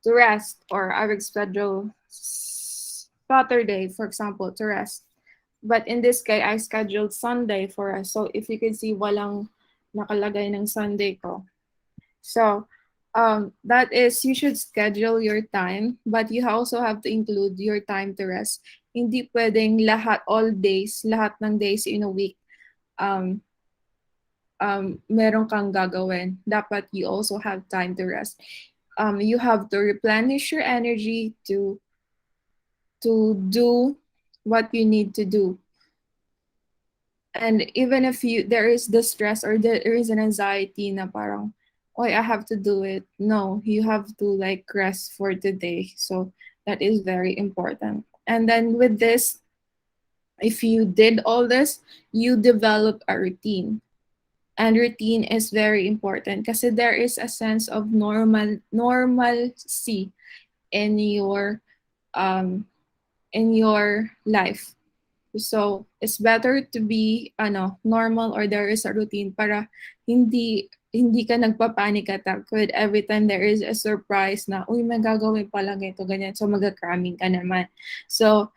S1: to rest, or I would schedule Saturday, for example, to rest. But in this case, I scheduled Sunday for us. So if you can see, walang nakalagay ng Sunday ko. So that is, you should schedule your time, but you also have to include your time to rest. Hindi pwedeng lahat ng days in a week, um, meron kang gagawin. Dapat you also have time to rest. You have to replenish your energy to do what you need to do. And even if there is the stress, or there is an anxiety na parang, oh, I have to do it. No, you have to like rest for today. So that is very important. And then with this, if you did all this, you develop a routine. And routine is very important because there is a sense of normalcy in your um in your life. So it's better to be normal, or there is a routine, para hindi ka nagpa-panic attack with every time there is a surprise na, uy, may gagawin pala ganito, ganyan. So mag-cramming ka naman. So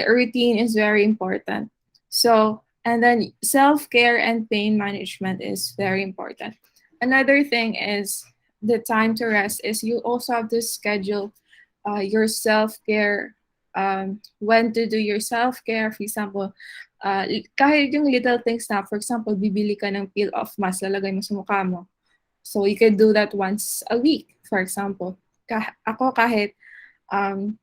S1: routine is very important. So, and then self-care and pain management is very important. Another thing is the time to rest is you also have to schedule your self-care, when to do your self-care. For example, kahit yung little things na, for example, bibili ka ng peel-off mask, lalagay mo sa mukha mo. So you can do that once a week, for example. Ako um,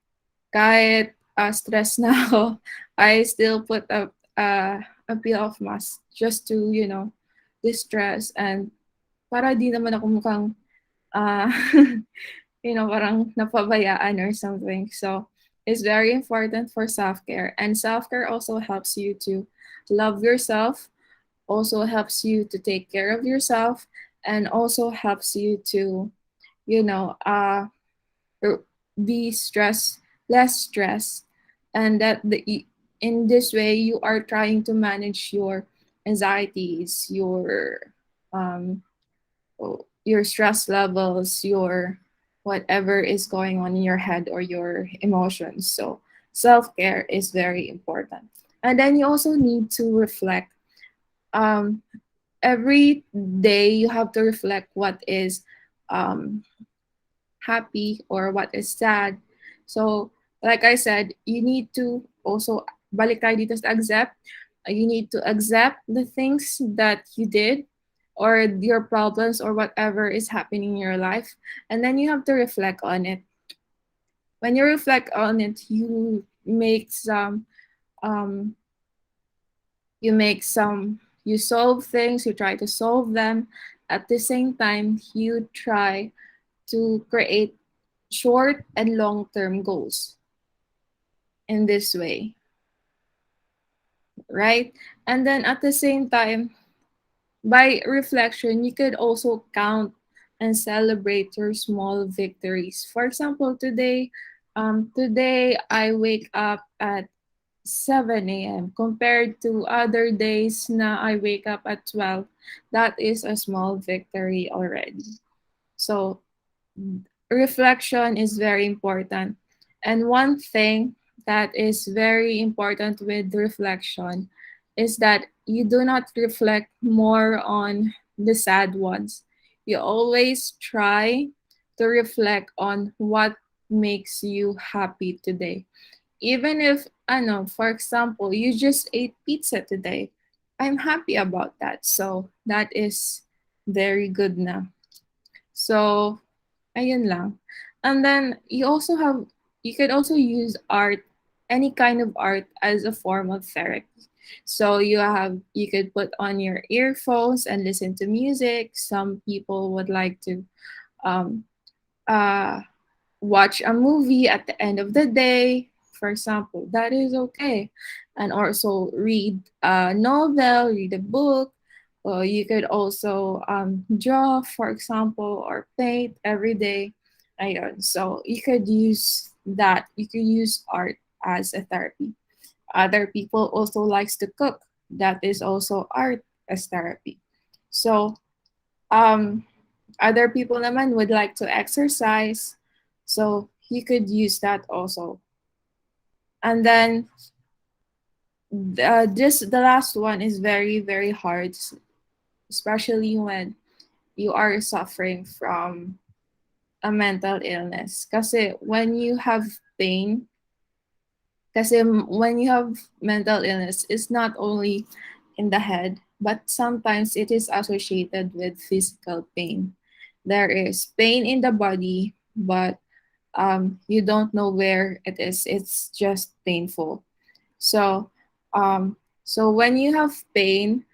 S1: kahit stress na ako, I still put a peel-off mask just to, distress, and para di naman ako mukhang, uh, parang napabayaan or something. So it's very important for self-care. And self-care also helps you to love yourself, also helps you to take care of yourself, and also helps you to, you know, uh, be less stressed. And in this way, you are trying to manage your anxieties, um, your stress levels, your whatever is going on in your head or your emotions. So self-care is very important. And then you also need to reflect. Um, every day you have to reflect what is um, happy or what is sad. So like I said, you need to also, balik tayo dito sa accept. You need to accept the things that you did, or your problems, or whatever is happening in your life, and then you have to reflect on it. When you reflect on it, um, you solve things, you try to solve them. At the same time, you try to create short and long-term goals in this way, right? And then at the same time, by reflection, you could also count and celebrate your small victories. For example, today I wake up at 7 a.m. compared to other days na I wake up at 12. That is a small victory already. So reflection is very important. And one thing that is very important with reflection is that you do not reflect more on the sad ones. You always try to reflect on what makes you happy today. Even if, I know, for example, you just ate pizza today, I'm happy about that. So that is very good na. So ayun lang. And then you could also use art, any kind of art, as a form of therapy. So you could put on your earphones and listen to music. Some people would like to um, uh, watch a movie at the end of the day, for example. That is okay. And also read a novel, read a book. Or you could also draw, for example, or paint every day. Ayun. So you could use that. You could use art as a therapy. Other people also likes to cook. That is also art as therapy. So um, other people naman would like to exercise. So you could use that also. And then the last one is very, very hard, especially when you are suffering from a mental illness. Kasi when you have pain, kasi when you have mental illness, it's not only in the head, but sometimes it is associated with physical pain. There is pain in the body, but you don't know where it is. It's just painful. So, so when you have pain,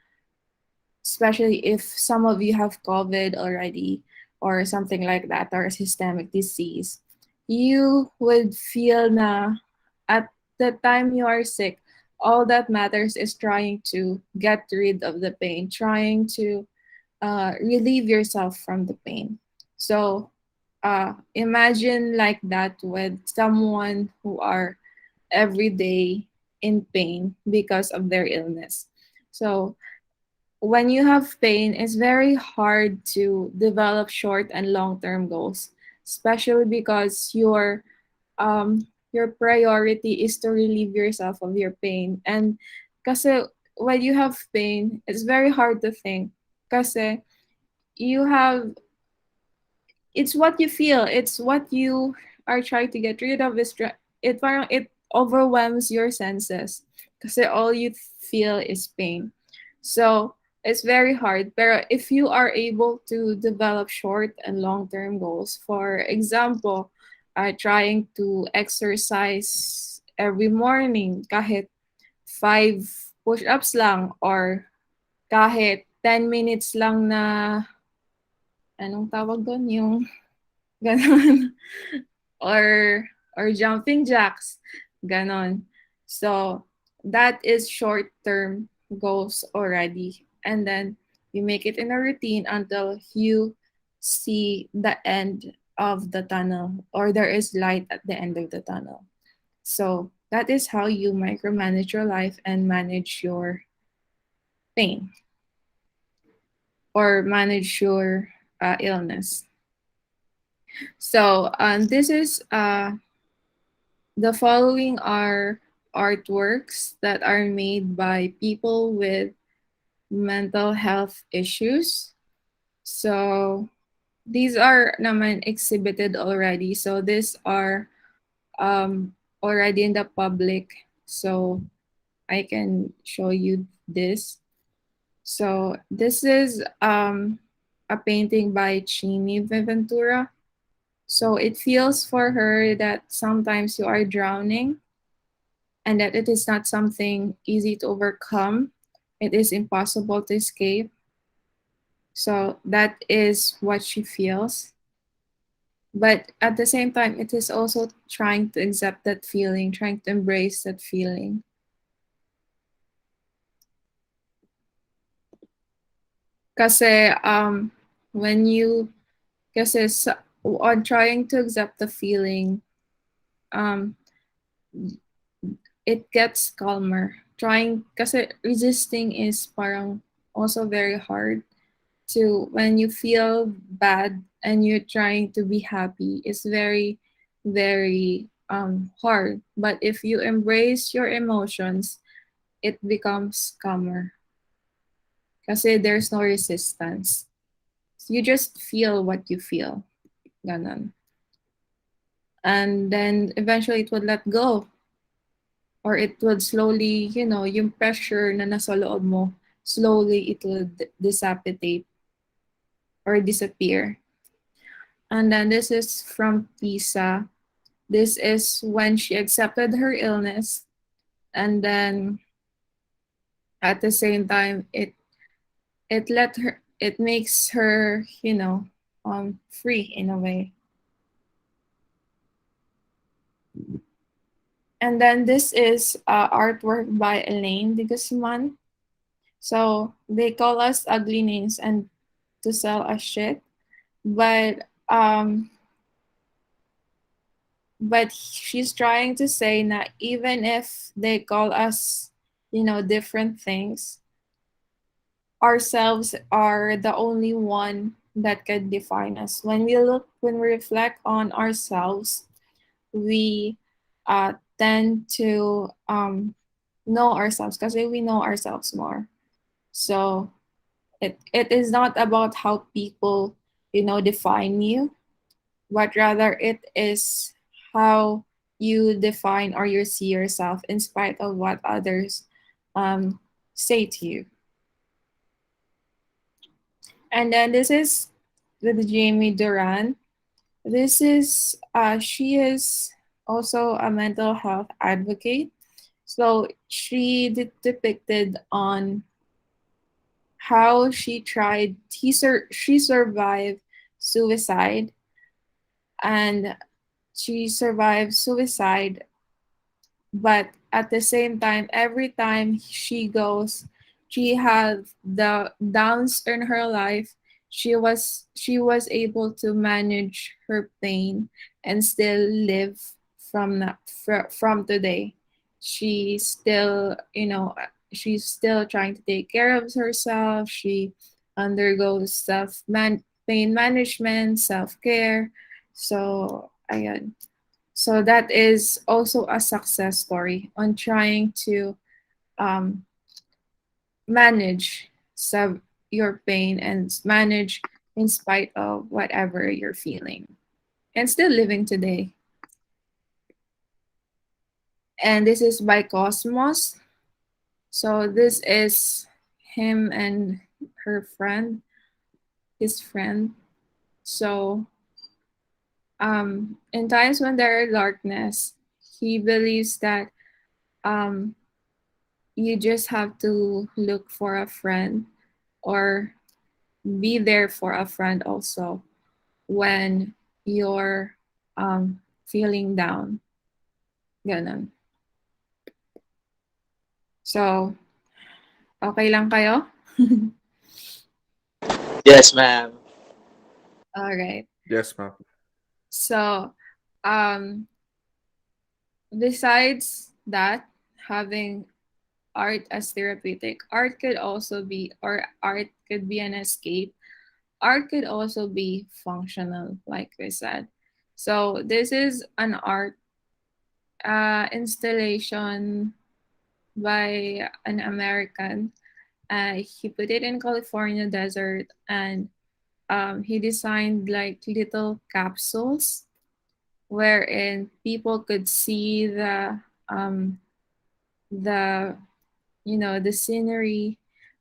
S1: especially if some of you have COVID already or something like that, or a systemic disease, you would feel na at the time you are sick, all that matters is trying to get rid of the pain, trying to relieve yourself from the pain. So imagine like that with someone who are every day in pain because of their illness. So when you have pain, it's very hard to develop short and long term goals, especially because your priority is to relieve yourself of your pain. And kasi when you have pain, it's very hard to think. Kasi you have it's what you feel. It's what you are trying to get rid of. It overwhelms your senses because all you feel is pain. So it's very hard. But if you are able to develop short and long term goals, for example, trying to exercise every morning, kahit 5 push-ups lang, or kahit 10 minutes lang na, anong tawag doon? Yung ganon. Or jumping jacks, ganon. So that is short term goals already. And then you make it in a routine until you see the end of the tunnel, or there is light at the end of the tunnel. So that is how you micromanage your life and manage your pain, or manage your illness. So this is the following are artworks that are made by people with mental health issues. So these are naman exhibited already. So these are already in the public. So I can show you this. So this is a painting by Chini Ventura. So it feels for her that sometimes you are drowning and that it is not something easy to overcome. It is impossible to escape. So that is what she feels. But at the same time, it is also trying to accept that feeling, trying to embrace that feeling. Kasi when you, kasi on trying to accept the feeling, um, it gets calmer. Trying, kasi resisting is parang also very hard to, when you feel bad and you're trying to be happy, it's very, very hard. But if you embrace your emotions, it becomes calmer. Kasi there's no resistance. You just feel what you feel. Ganon. And then eventually it would let go, or it would slowly, yung pressure na nasa loob mo, slowly it would dissipate or disappear. And then this is from Pisa. This is when she accepted her illness, and then at the same time it makes her, free in a way. And then this is artwork by Elaine de Guzman. So they call us ugly names and to sell us shit, but she's trying to say that even if they call us, different things, ourselves are the only one that can define us. When we reflect on ourselves, we tend to know ourselves because we know ourselves more. So it is not about how people, define you, but rather it is how you define or you see yourself in spite of what others um, say to you. And then this is with Jamie Duran. This is she is also a mental health advocate. So depicted on how she survived suicide, and she survived suicide, but at the same time, every time she had the downs in her life. She was able to manage her pain and still live from today. She still, she's still trying to take care of herself. She undergoes pain management, self-care. So ayan. So that is also a success story on trying to um, manage your pain and manage in spite of whatever you're feeling and still living today. And this is by Cosmos. So this is him and his friend. So in times when there is darkness, he believes that um, you just have to look for a friend or be there for a friend also when you're feeling down. Ganun. So, okay lang kayo?
S8: Yes, ma'am.
S1: All right.
S7: Yes, ma'am.
S1: So, um, besides that, having art as therapeutic, art could be an escape. Art could also be functional, like I said. So this is an art installation by an American. He put it in California desert, and he designed like little capsules wherein people could see the the scenery,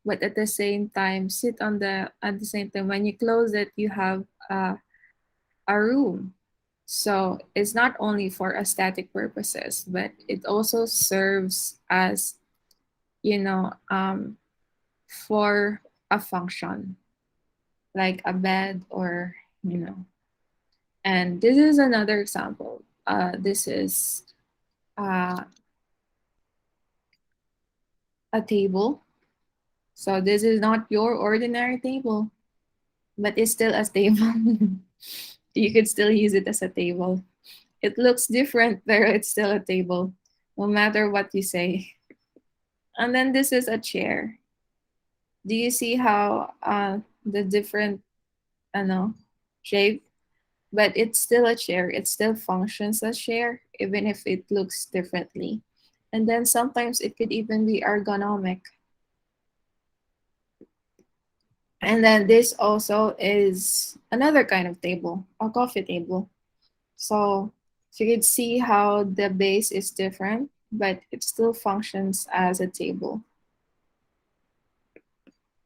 S1: but at the same time sit on the at the same time when you close it you have a room. So it's not only for aesthetic purposes, but it also serves as, for a function, like a bed or, And this is another example. This is uh, a table. So this is not your ordinary table, but it's still a table. You could still use it as a table. It looks different, but it's still a table, no matter what you say. And then this is a chair. Do you see how the different, I know, shape? But it's still a chair. It still functions as chair, even if it looks differently. And then sometimes it could even be ergonomic. And then this also is another kind of table, a coffee table. So you could see how the base is different, but it still functions as a table.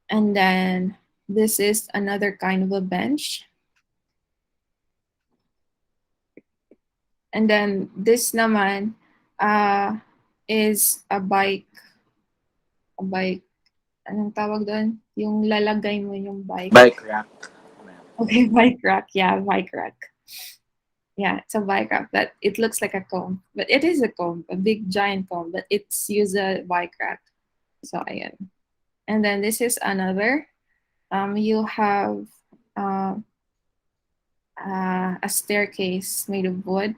S1: And then this is another kind of a bench. And then this naman uh, is a bike anong tawag doon? Yung lalagay mo yung bike.
S8: Bike rack.
S1: Okay, bike rack. Yeah, bike rack. Yeah, it's a bike rack that it looks like a comb, but it is a comb, a big giant comb, but it's used a bike rack. So ayan. And then this is another. You have uh, a staircase made of wood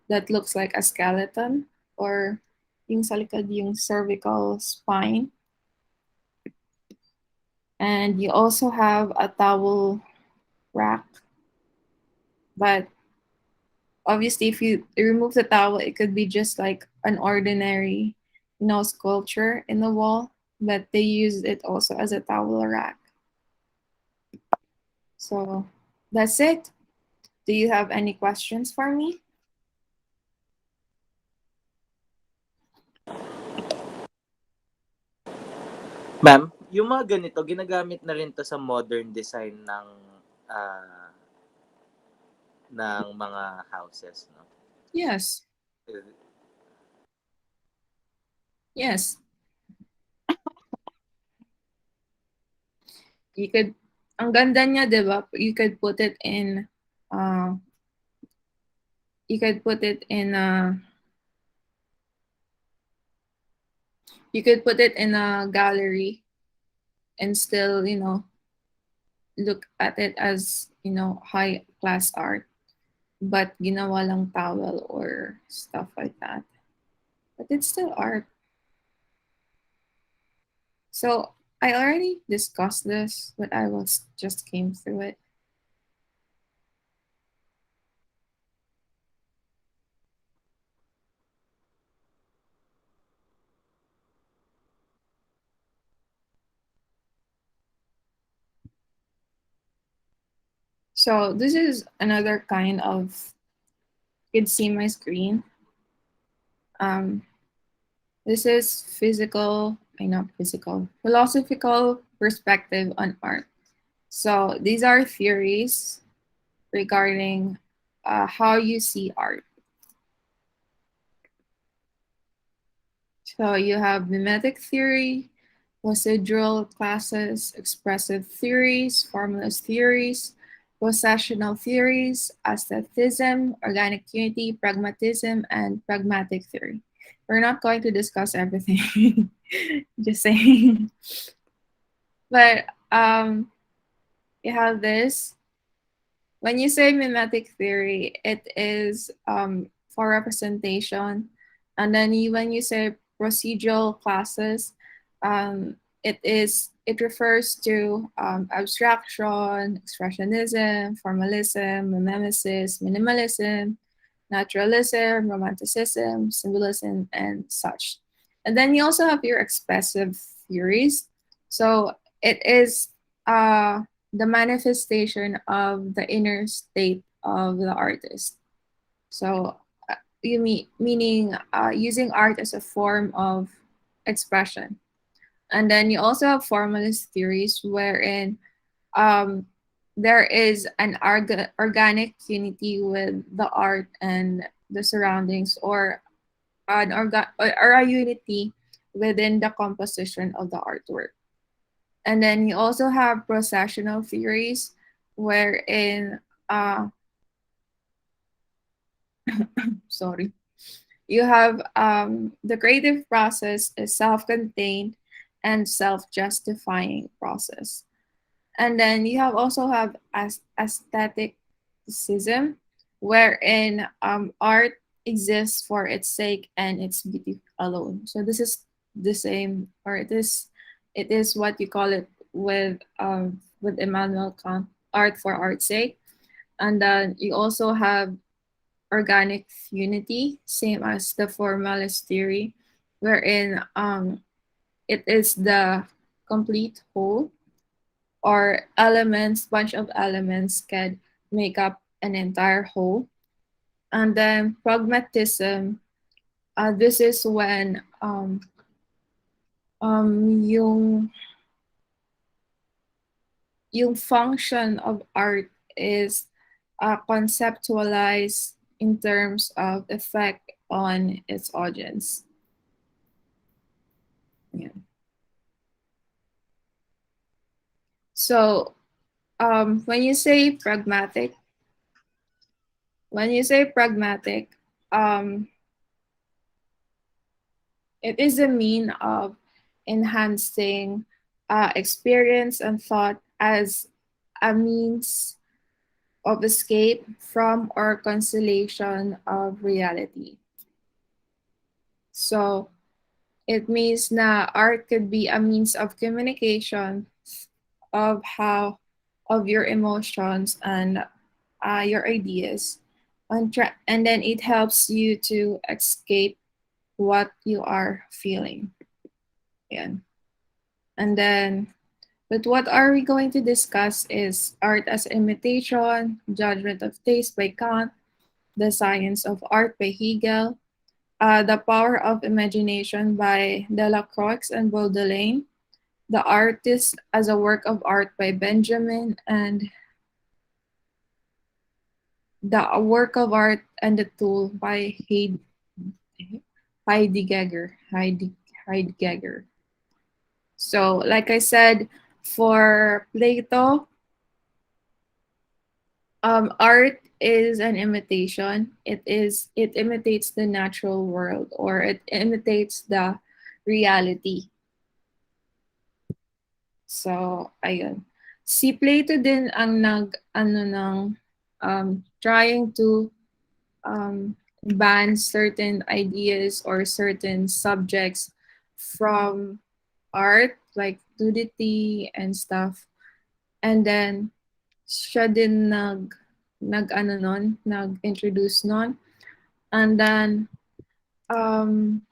S1: that looks like a skeleton or yung sa likod, yung cervical spine. And you also have a towel rack. But obviously, if you remove the towel, it could be just like an ordinary, sculpture in the wall. But they use it also as a towel rack. So that's it. Do you have any questions for me?
S8: Ma'am, yung mga ganito, ginagamit na rin to sa modern design ah, ng mga houses, no?
S1: Yes. Yes. You could, ang ganda niya, di ba? Uh, you could put it in a, you could put it in a gallery and still, look at it as, high class art. But ginawa lang towel or stuff like that. But it's still art. So I already discussed this, but I was just came through it. So this is another kind of, you can see my screen. This is philosophical perspective on art. So these are theories regarding how you see art. So you have mimetic theory, residual classes, expressive theories, formless theories, possessional theories, aesthetism, organic unity, pragmatism, and pragmatic theory. We're not going to discuss everything, just saying. But you have this. When you say mimetic theory, it is for representation. And then when you say procedural classes, it refers to abstraction, expressionism, formalism, mimesis, minimalism, naturalism, romanticism, symbolism, and such. And then you also have your expressive theories. So it is the manifestation of the inner state of the artist. So meaning using art as a form of expression. And then you also have formalist theories wherein um, there is an organic unity with the art and the surroundings, or or a unity within the composition of the artwork. And then you also have processional theories wherein sorry, you have the creative process is self-contained and self-justifying process. And then you also have aestheticism, wherein art exists for its sake and its beauty alone. So this is the same, or it is what you call it with Immanuel Kant, art for art's sake. And then you also have organic unity, same as the formalist theory, wherein it is the complete whole, or elements, bunch of elements can make up an entire whole. And then pragmatism, this is when yung function of art is conceptualized in terms of effect on its audience. Yeah. So when you say pragmatic, when you say pragmatic, um, it is a mean of enhancing experience and thought as a means of escape from or consolation of reality. So it means na art could be a means of communication of how of your emotions and your ideas, and then it helps you to escape what you are feeling. Yeah. And then, but what are we going to discuss is art as imitation, judgment of taste by Kant, the science of art by Hegel, the power of imagination by Delacroix and Baudelaire, the artist as a work of art by Benjamin, and the work of art and the tool by Heidegger. Heidegger. So, like I said, for Plato, art is an imitation. It imitates the natural world or it imitates the reality. So, ayun. Si Plato din ang trying to ban certain ideas or certain subjects from art, like nudity and stuff. And then, siya din nag-introduce nun. And then, um,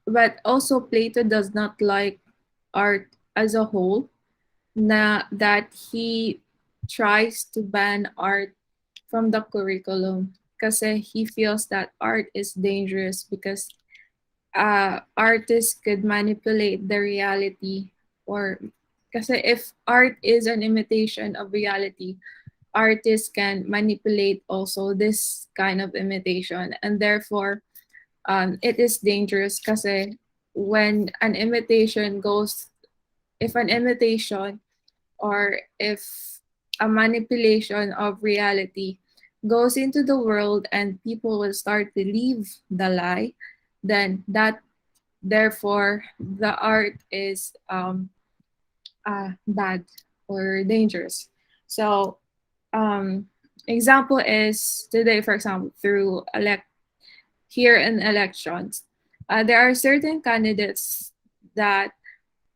S1: but also Plato does not like art as a whole, that he tries to ban art from the curriculum kasi he feels that art is dangerous because artists could manipulate the reality, or kasi if art is an imitation of reality, artists can manipulate also this kind of imitation, and therefore it is dangerous kasi when an imitation goes if an imitation or if a manipulation of reality goes into the world and people will start to believe the lie, then that therefore the art is bad or dangerous. So example is today, for example, through here in elections, there are certain candidates that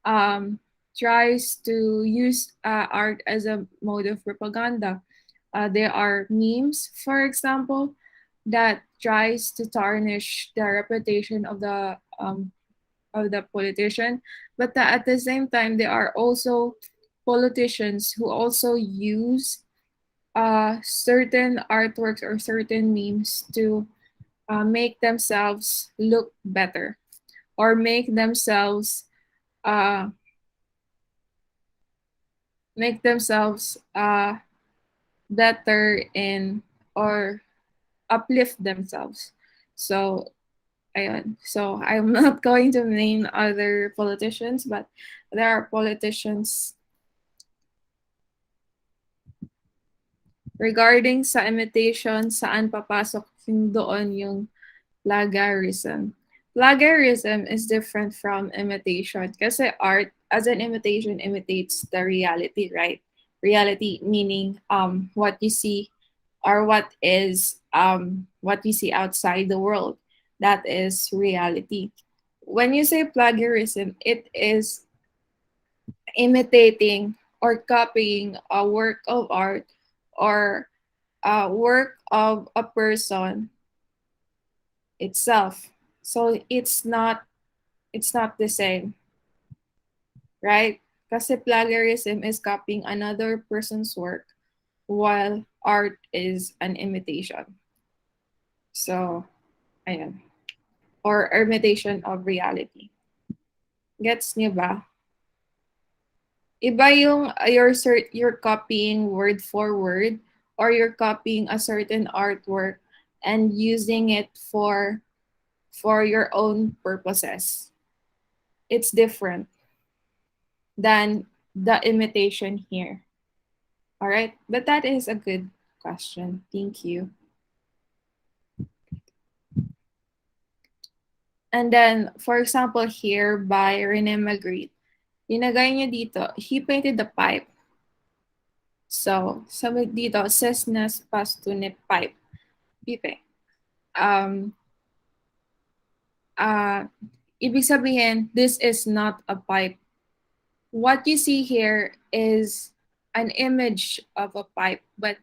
S1: um, tries to use art as a mode of propaganda. There are memes, for example, that tries to tarnish the reputation of the politician, but at the same time, there are also politicians who also use certain artworks or certain memes to make themselves look better or uh, make themselves better in or uplift themselves. So ayun. So I'm not going to name other politicians, but there are politicians regarding sa imitation, saan papasok yung doon yung plagiarism. Plagiarism is different from imitation kasi art as an imitation imitates the reality, right? Reality meaning what you see or what you see outside the world. That is reality. When you say plagiarism, it is imitating or copying a work of art or a work of a person itself. So it's not the same, right? Kasi plagiarism is copying another person's work while art is an imitation. So, ayan. Or imitation of reality. Gets niyo ba? Iba yung you're copying word for word or you're copying a certain artwork and using it for your own purposes. it's different than the imitation here. All right, but that is a good question. Thank you. And then, for example, here by Rene Magritte, linagay niya dito, he painted the pipe. So, sabi dito, sesnes pastune pipe. Pipe. Um, uh, ibig sabihin, this is not a pipe. What you see here is an image of a pipe, but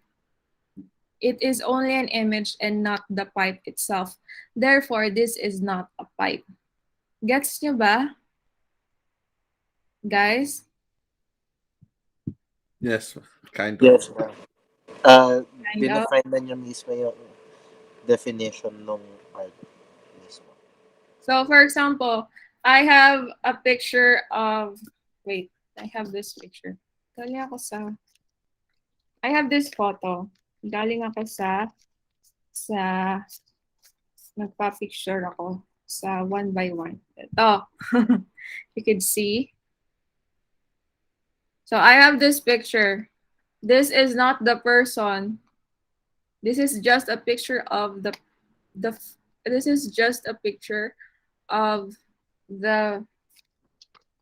S1: it is only an image and not the pipe itself. Therefore, this is not a pipe. Gets nyo ba, guys?
S7: Yes, kind of.
S8: Yes, ma'am.
S1: Kind of.
S8: Dinefine na niya mismo yung definition ng art mismo.
S1: So, for example, I have a picture of, wait, I have this picture. Galing ako sa, I have this photo. Galing ako nagpa-picture ako sa one by one. Ito. You could see. So, I have this picture. This is not the person. This is just a picture of the this is just a picture of the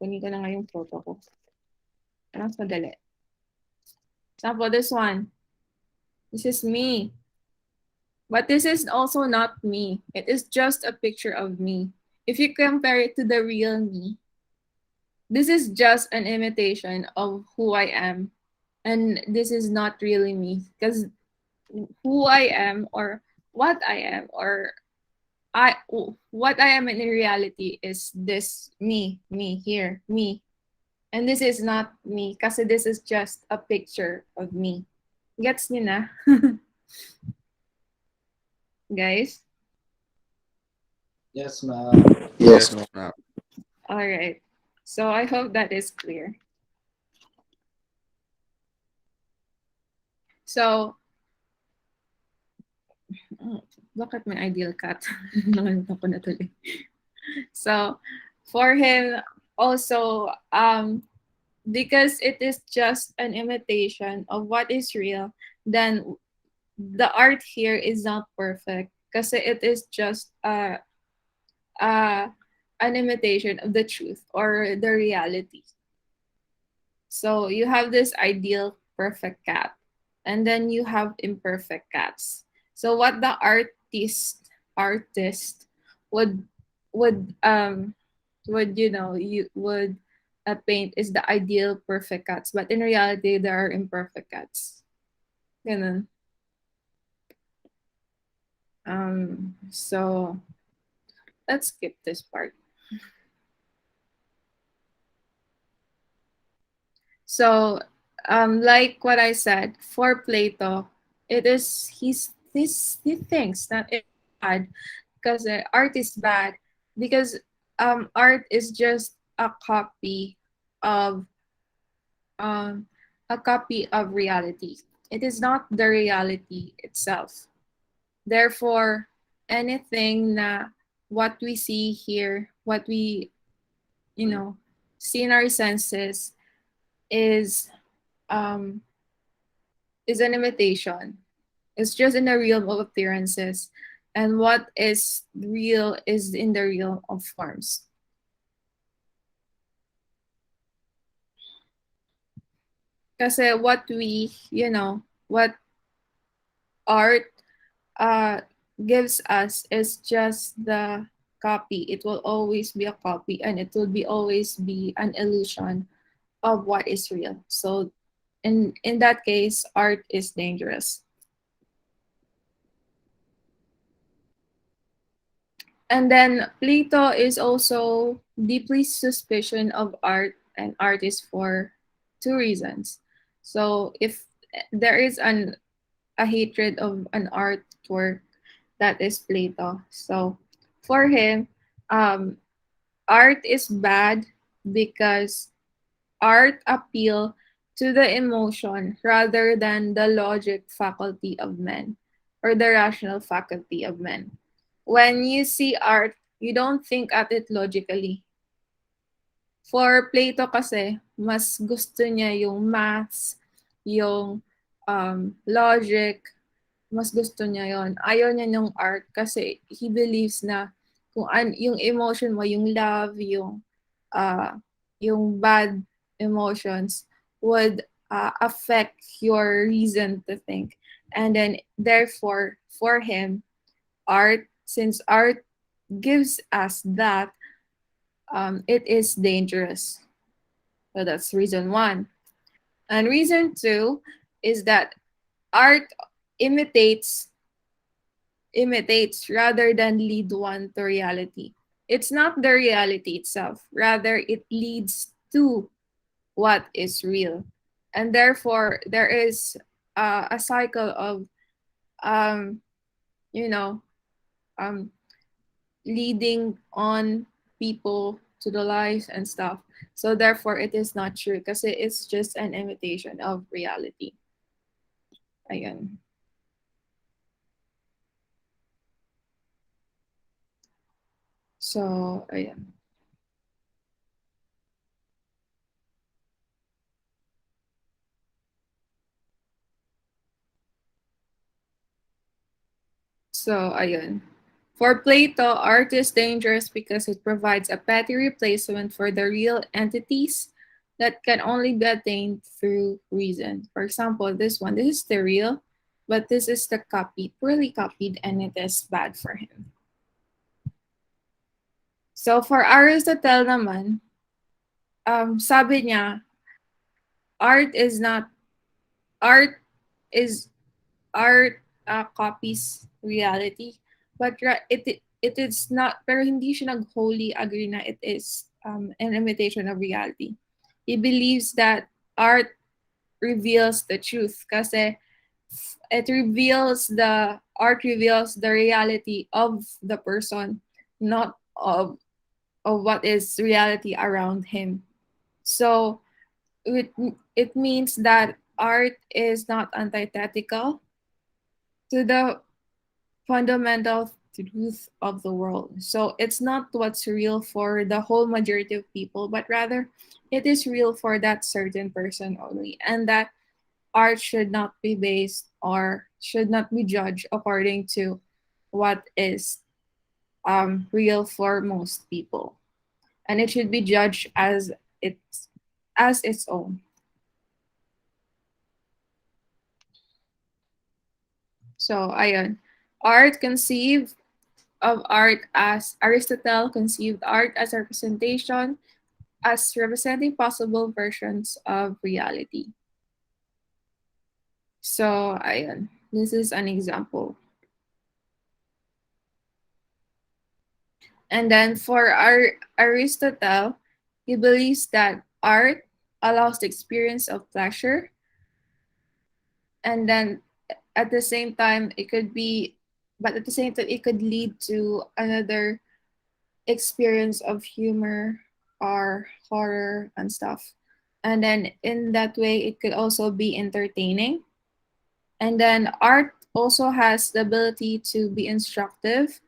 S1: kunin ko na nga yung photo ko. Mas madali. Example, this one. This is me. But this is also not me. It is just a picture of me. If you compare it to the real me, this is just an imitation of who I am. And this is not really me. Because who I am or what I am or what I am in reality is this me here, me. And this is not me kasi this is just a picture of me. Gets niyo na? Guys?
S3: Yes, ma'am.
S8: Yes, ma'am.
S7: ma'am.
S1: All right. So I hope that is clear. So, bakit may ideal cat? Nakalimutan ko na tuloy. So, for him, also, because it is just an imitation of what is real, then the art here is not perfect because it is just an imitation of the truth or the reality. So you have this ideal perfect cat, and then you have imperfect cats. So what the artist would would um would paint is the ideal perfect cats, but in reality there are imperfect cats. Ganun. So let's skip this part. So, like what I said, for Plato, it is he thinks that it's bad because art is bad because art is just of um, a copy of reality. It is not the reality itself. Therefore, anything na what we see here, what we see in our senses is um, is an imitation. It's just in the realm of appearances, and what is real is in the realm of forms. Kasi what art gives us is just the copy. It will always be a copy, and it will be always be an illusion of what is real. So in that case, art is dangerous. And then Plato is also deeply suspicious of art and artists for two reasons. So if there is a hatred of an artwork, that is Plato. So for him, art is bad because art appeal to the emotion rather than the logic faculty of men or the rational faculty of men. When you see art, you don't think at it logically. For Plato kasi, mas gusto niya yung maths, yung logic, mas gusto niya yon. Ayaw niya yung art kasi he believes na kung yung emotion mo, yung love, uh, yung bad emotions would affect your reason to think. And then, therefore, for him, art, since art gives us that, it is dangerous. So that's reason one. And reason two is that art imitates imitates rather than lead one to reality. It's not the reality itself, rather it leads to what is real. And therefore there is a cycle of um you know um leading on people to the lies and stuff. So therefore it is not true because it's just an imitation of reality. Ayun. So, ayan. So, ayun. For Plato, art is dangerous because it provides a petty replacement for the real entities that can only be attained through reason. For example, this is the real, but this is the copy, poorly copied, and it is bad for him. So, for Aristotle naman, sabi niya, art is not, art is art copies reality, but it is not, pero hindi siya nag-wholly agree na it is an imitation of reality. He believes that art reveals the truth kasi art reveals the reality of the person, not of what is reality around him. So it means that art is not antithetical to the fundamental truth of the world. So it's not what's real for the whole majority of people, but rather it is real for that certain person only. And that art should not be based or should not be judged according to what is real for most people. And it should be judged as its own. So ayun. Art conceived of art as Aristotle conceived art as representation, as representing possible versions of reality. So, ayun. This is an example. And then for Aristotle, he believes that art allows the experience of pleasure, and then at the same time, at the same time, it could lead to another experience of humor or horror and stuff. And then in that way, it could also be entertaining. And then art also has the ability to be instructive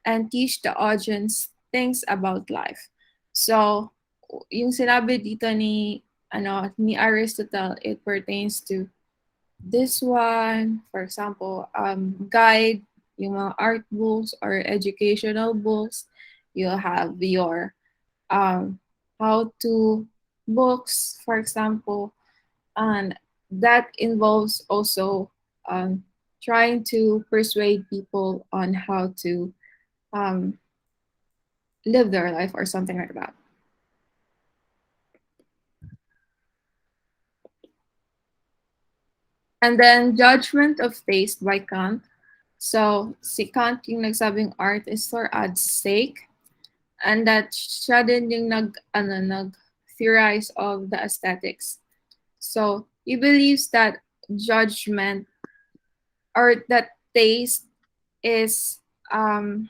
S1: and teach the audience things about life. So, yung sinabi dito ni Aristotle, it pertains to this one. For example, guide, yung mga art books or educational books. You have your how to books, for example, and that involves also trying to persuade people on how to um, live their life or something like that. And then judgment of taste by Kant. So si Kant yung nagsabing art is for ad's sake, and that siya din yung nag-theorize of the aesthetics. So he believes that judgment or that is um,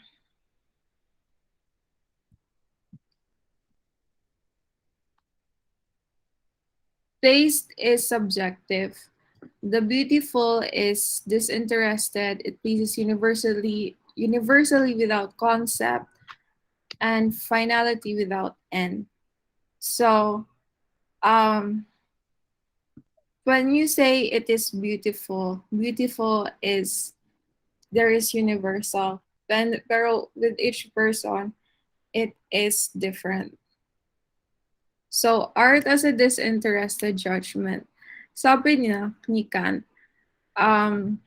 S1: taste is subjective. The beautiful is disinterested. It pleases universally without concept, and finality without end. So, um, when you say it is beautiful, beautiful is there is universal. Then, pero with each person, it is different. So, art as a disinterested judgment. Sabi niya, ni Kant, um,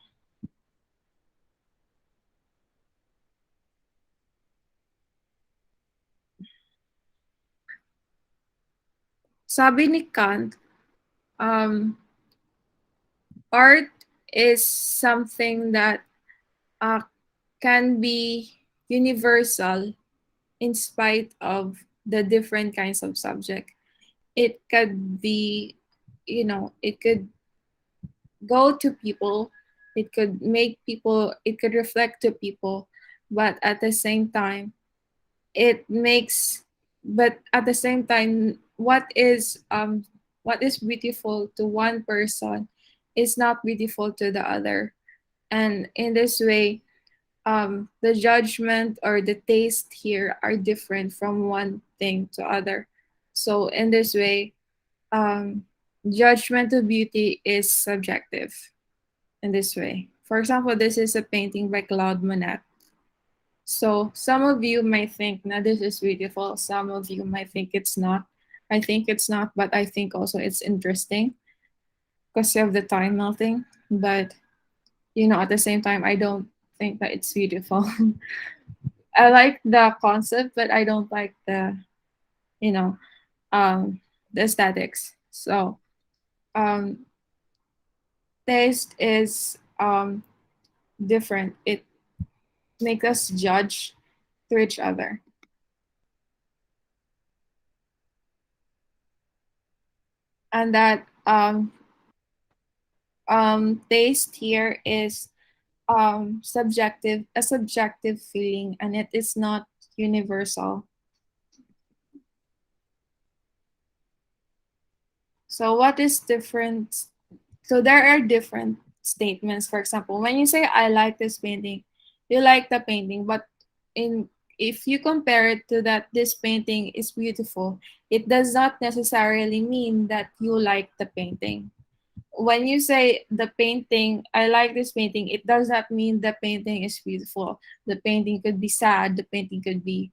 S1: sabi ni Kant, um, art is something that uh, can be universal in spite of the different kinds of subject. It could be, it could go to people, it could make people, it could reflect to people, but at the same time, it makes, but at the same time, what is beautiful to one person is not beautiful to the other. And in this way, the judgment or the taste here are different from one thing to other. So in this way, um, judgment of beauty is subjective in this way. For example, this is a painting by Claude Monet. So some of you might think that this is beautiful. Some of you might think it's not. I think it's not, but I think also it's interesting because of the time melting. But at the same time, I don't think that it's beautiful. I like the concept, but I don't like you know, the aesthetics. So, um, taste is different. It makes us judge to each other, and that taste here is subjective, a subjective feeling, and it is not universal. So, what is different? So there are different statements. For example, when you say I like this painting, you like the painting, but in if you compare it to that this painting is beautiful, it does not necessarily mean that you like the painting. When you say the painting, I like this painting, it does not mean the painting is beautiful. The painting could be sad, the painting could be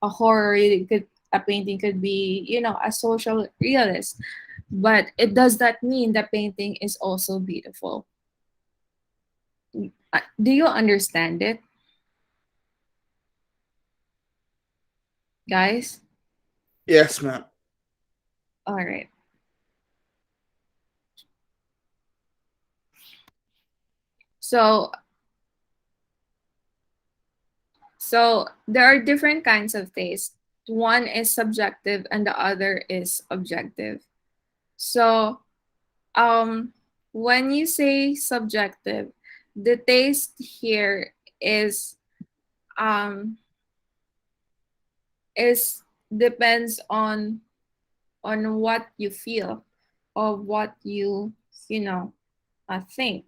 S1: a horror, a painting could be, a social realist, but it does not mean the painting is also beautiful. Do you understand it, guys?
S4: Yes, ma'am.
S1: All right. So there are different kinds of taste. One is subjective and the other is objective. So when you say subjective, the taste here um is depends on what you feel or what you know think.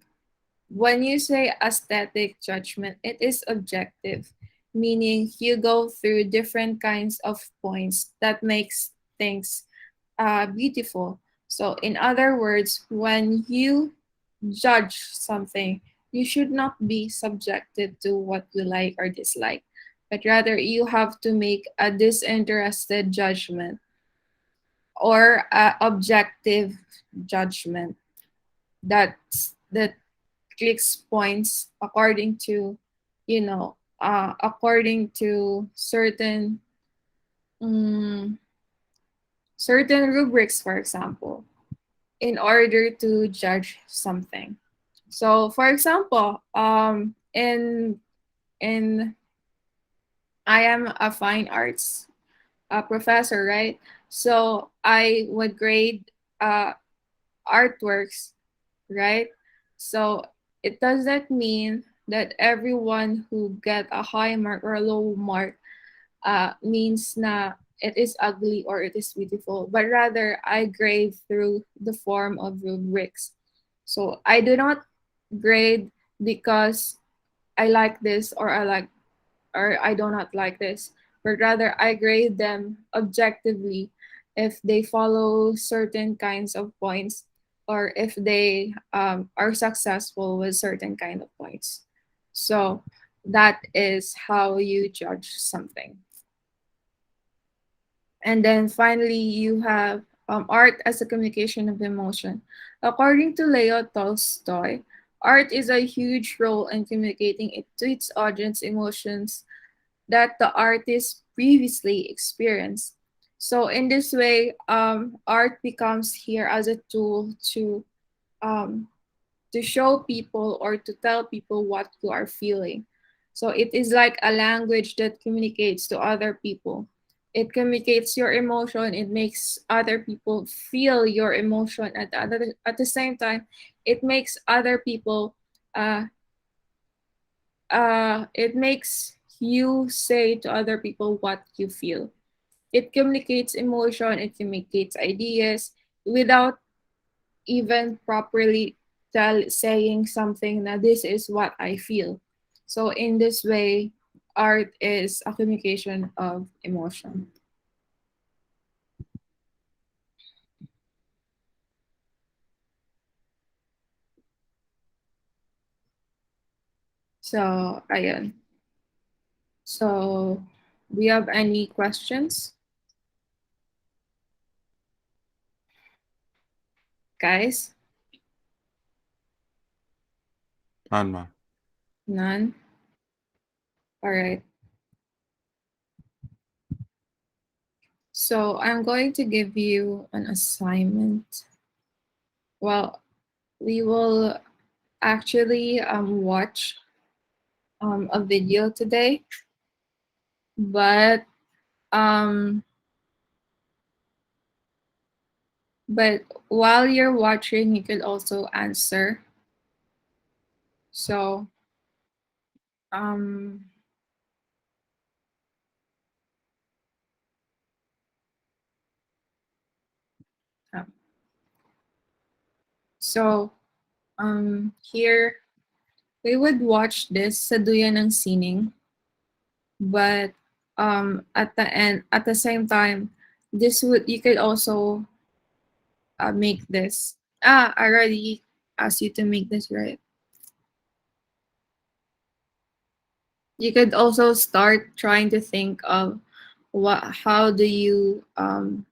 S1: When you say aesthetic judgment, it is objective, meaning you go through different kinds of points that makes things beautiful. So in other words, when you judge something, you should not be subjected to what you like or dislike, but rather you have to make a disinterested judgment or a objective judgment that clicks points according to um, certain rubrics, for example, in order to judge something. So, for example, in I am a fine arts professor, right? So I would grade uh, artworks, right? So it doesn't mean that everyone who get a high mark or a low mark means na it is ugly or it is beautiful, but rather I grade through the form of rubrics. So I do not grade because I like this or I do not like this, but rather I grade them objectively if they follow certain kinds of points, or if they are successful with certain kind of points. So that is how you judge something. And then finally, you have art as a communication of emotion. According to Leo Tolstoy, art is a huge role in communicating it to its audience emotions that the artist previously experienced. So in this way, art becomes here as a tool um, to show people or to tell people what you are feeling. So it is like a language that communicates to other people. It communicates your emotion. It makes other people feel your emotion. At the same time, it makes other people uh, it makes you say to other people what you feel. It communicates emotion, it communicates ideas without even properly saying something that this is what I feel. So in this way, art is a communication of emotion. So ayun. So do you have any questions, guys?
S7: None, ma'am.
S1: None. All right. So I'm going to give you an assignment. Well, we will actually watch a video today, but um, but while you're watching, you could also answer. So um, uh, so here we would watch this sa Duyan ng Sining, but at the end, at the same time, this would you could also make this. I already asked you to make this, right? You could also start trying to think of how do you um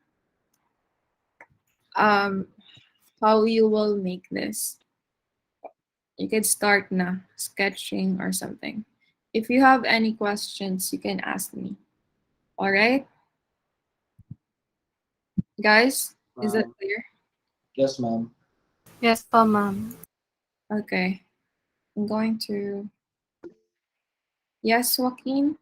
S1: how you will make this. You could start na sketching or something. If you have any questions, you can ask me. All right, guys, is that
S3: Ma'am.
S1: clear?
S3: Yes, ma'am.
S2: Yes po, ma'am.
S1: Okay, I'm going to. Yes, Joaquin.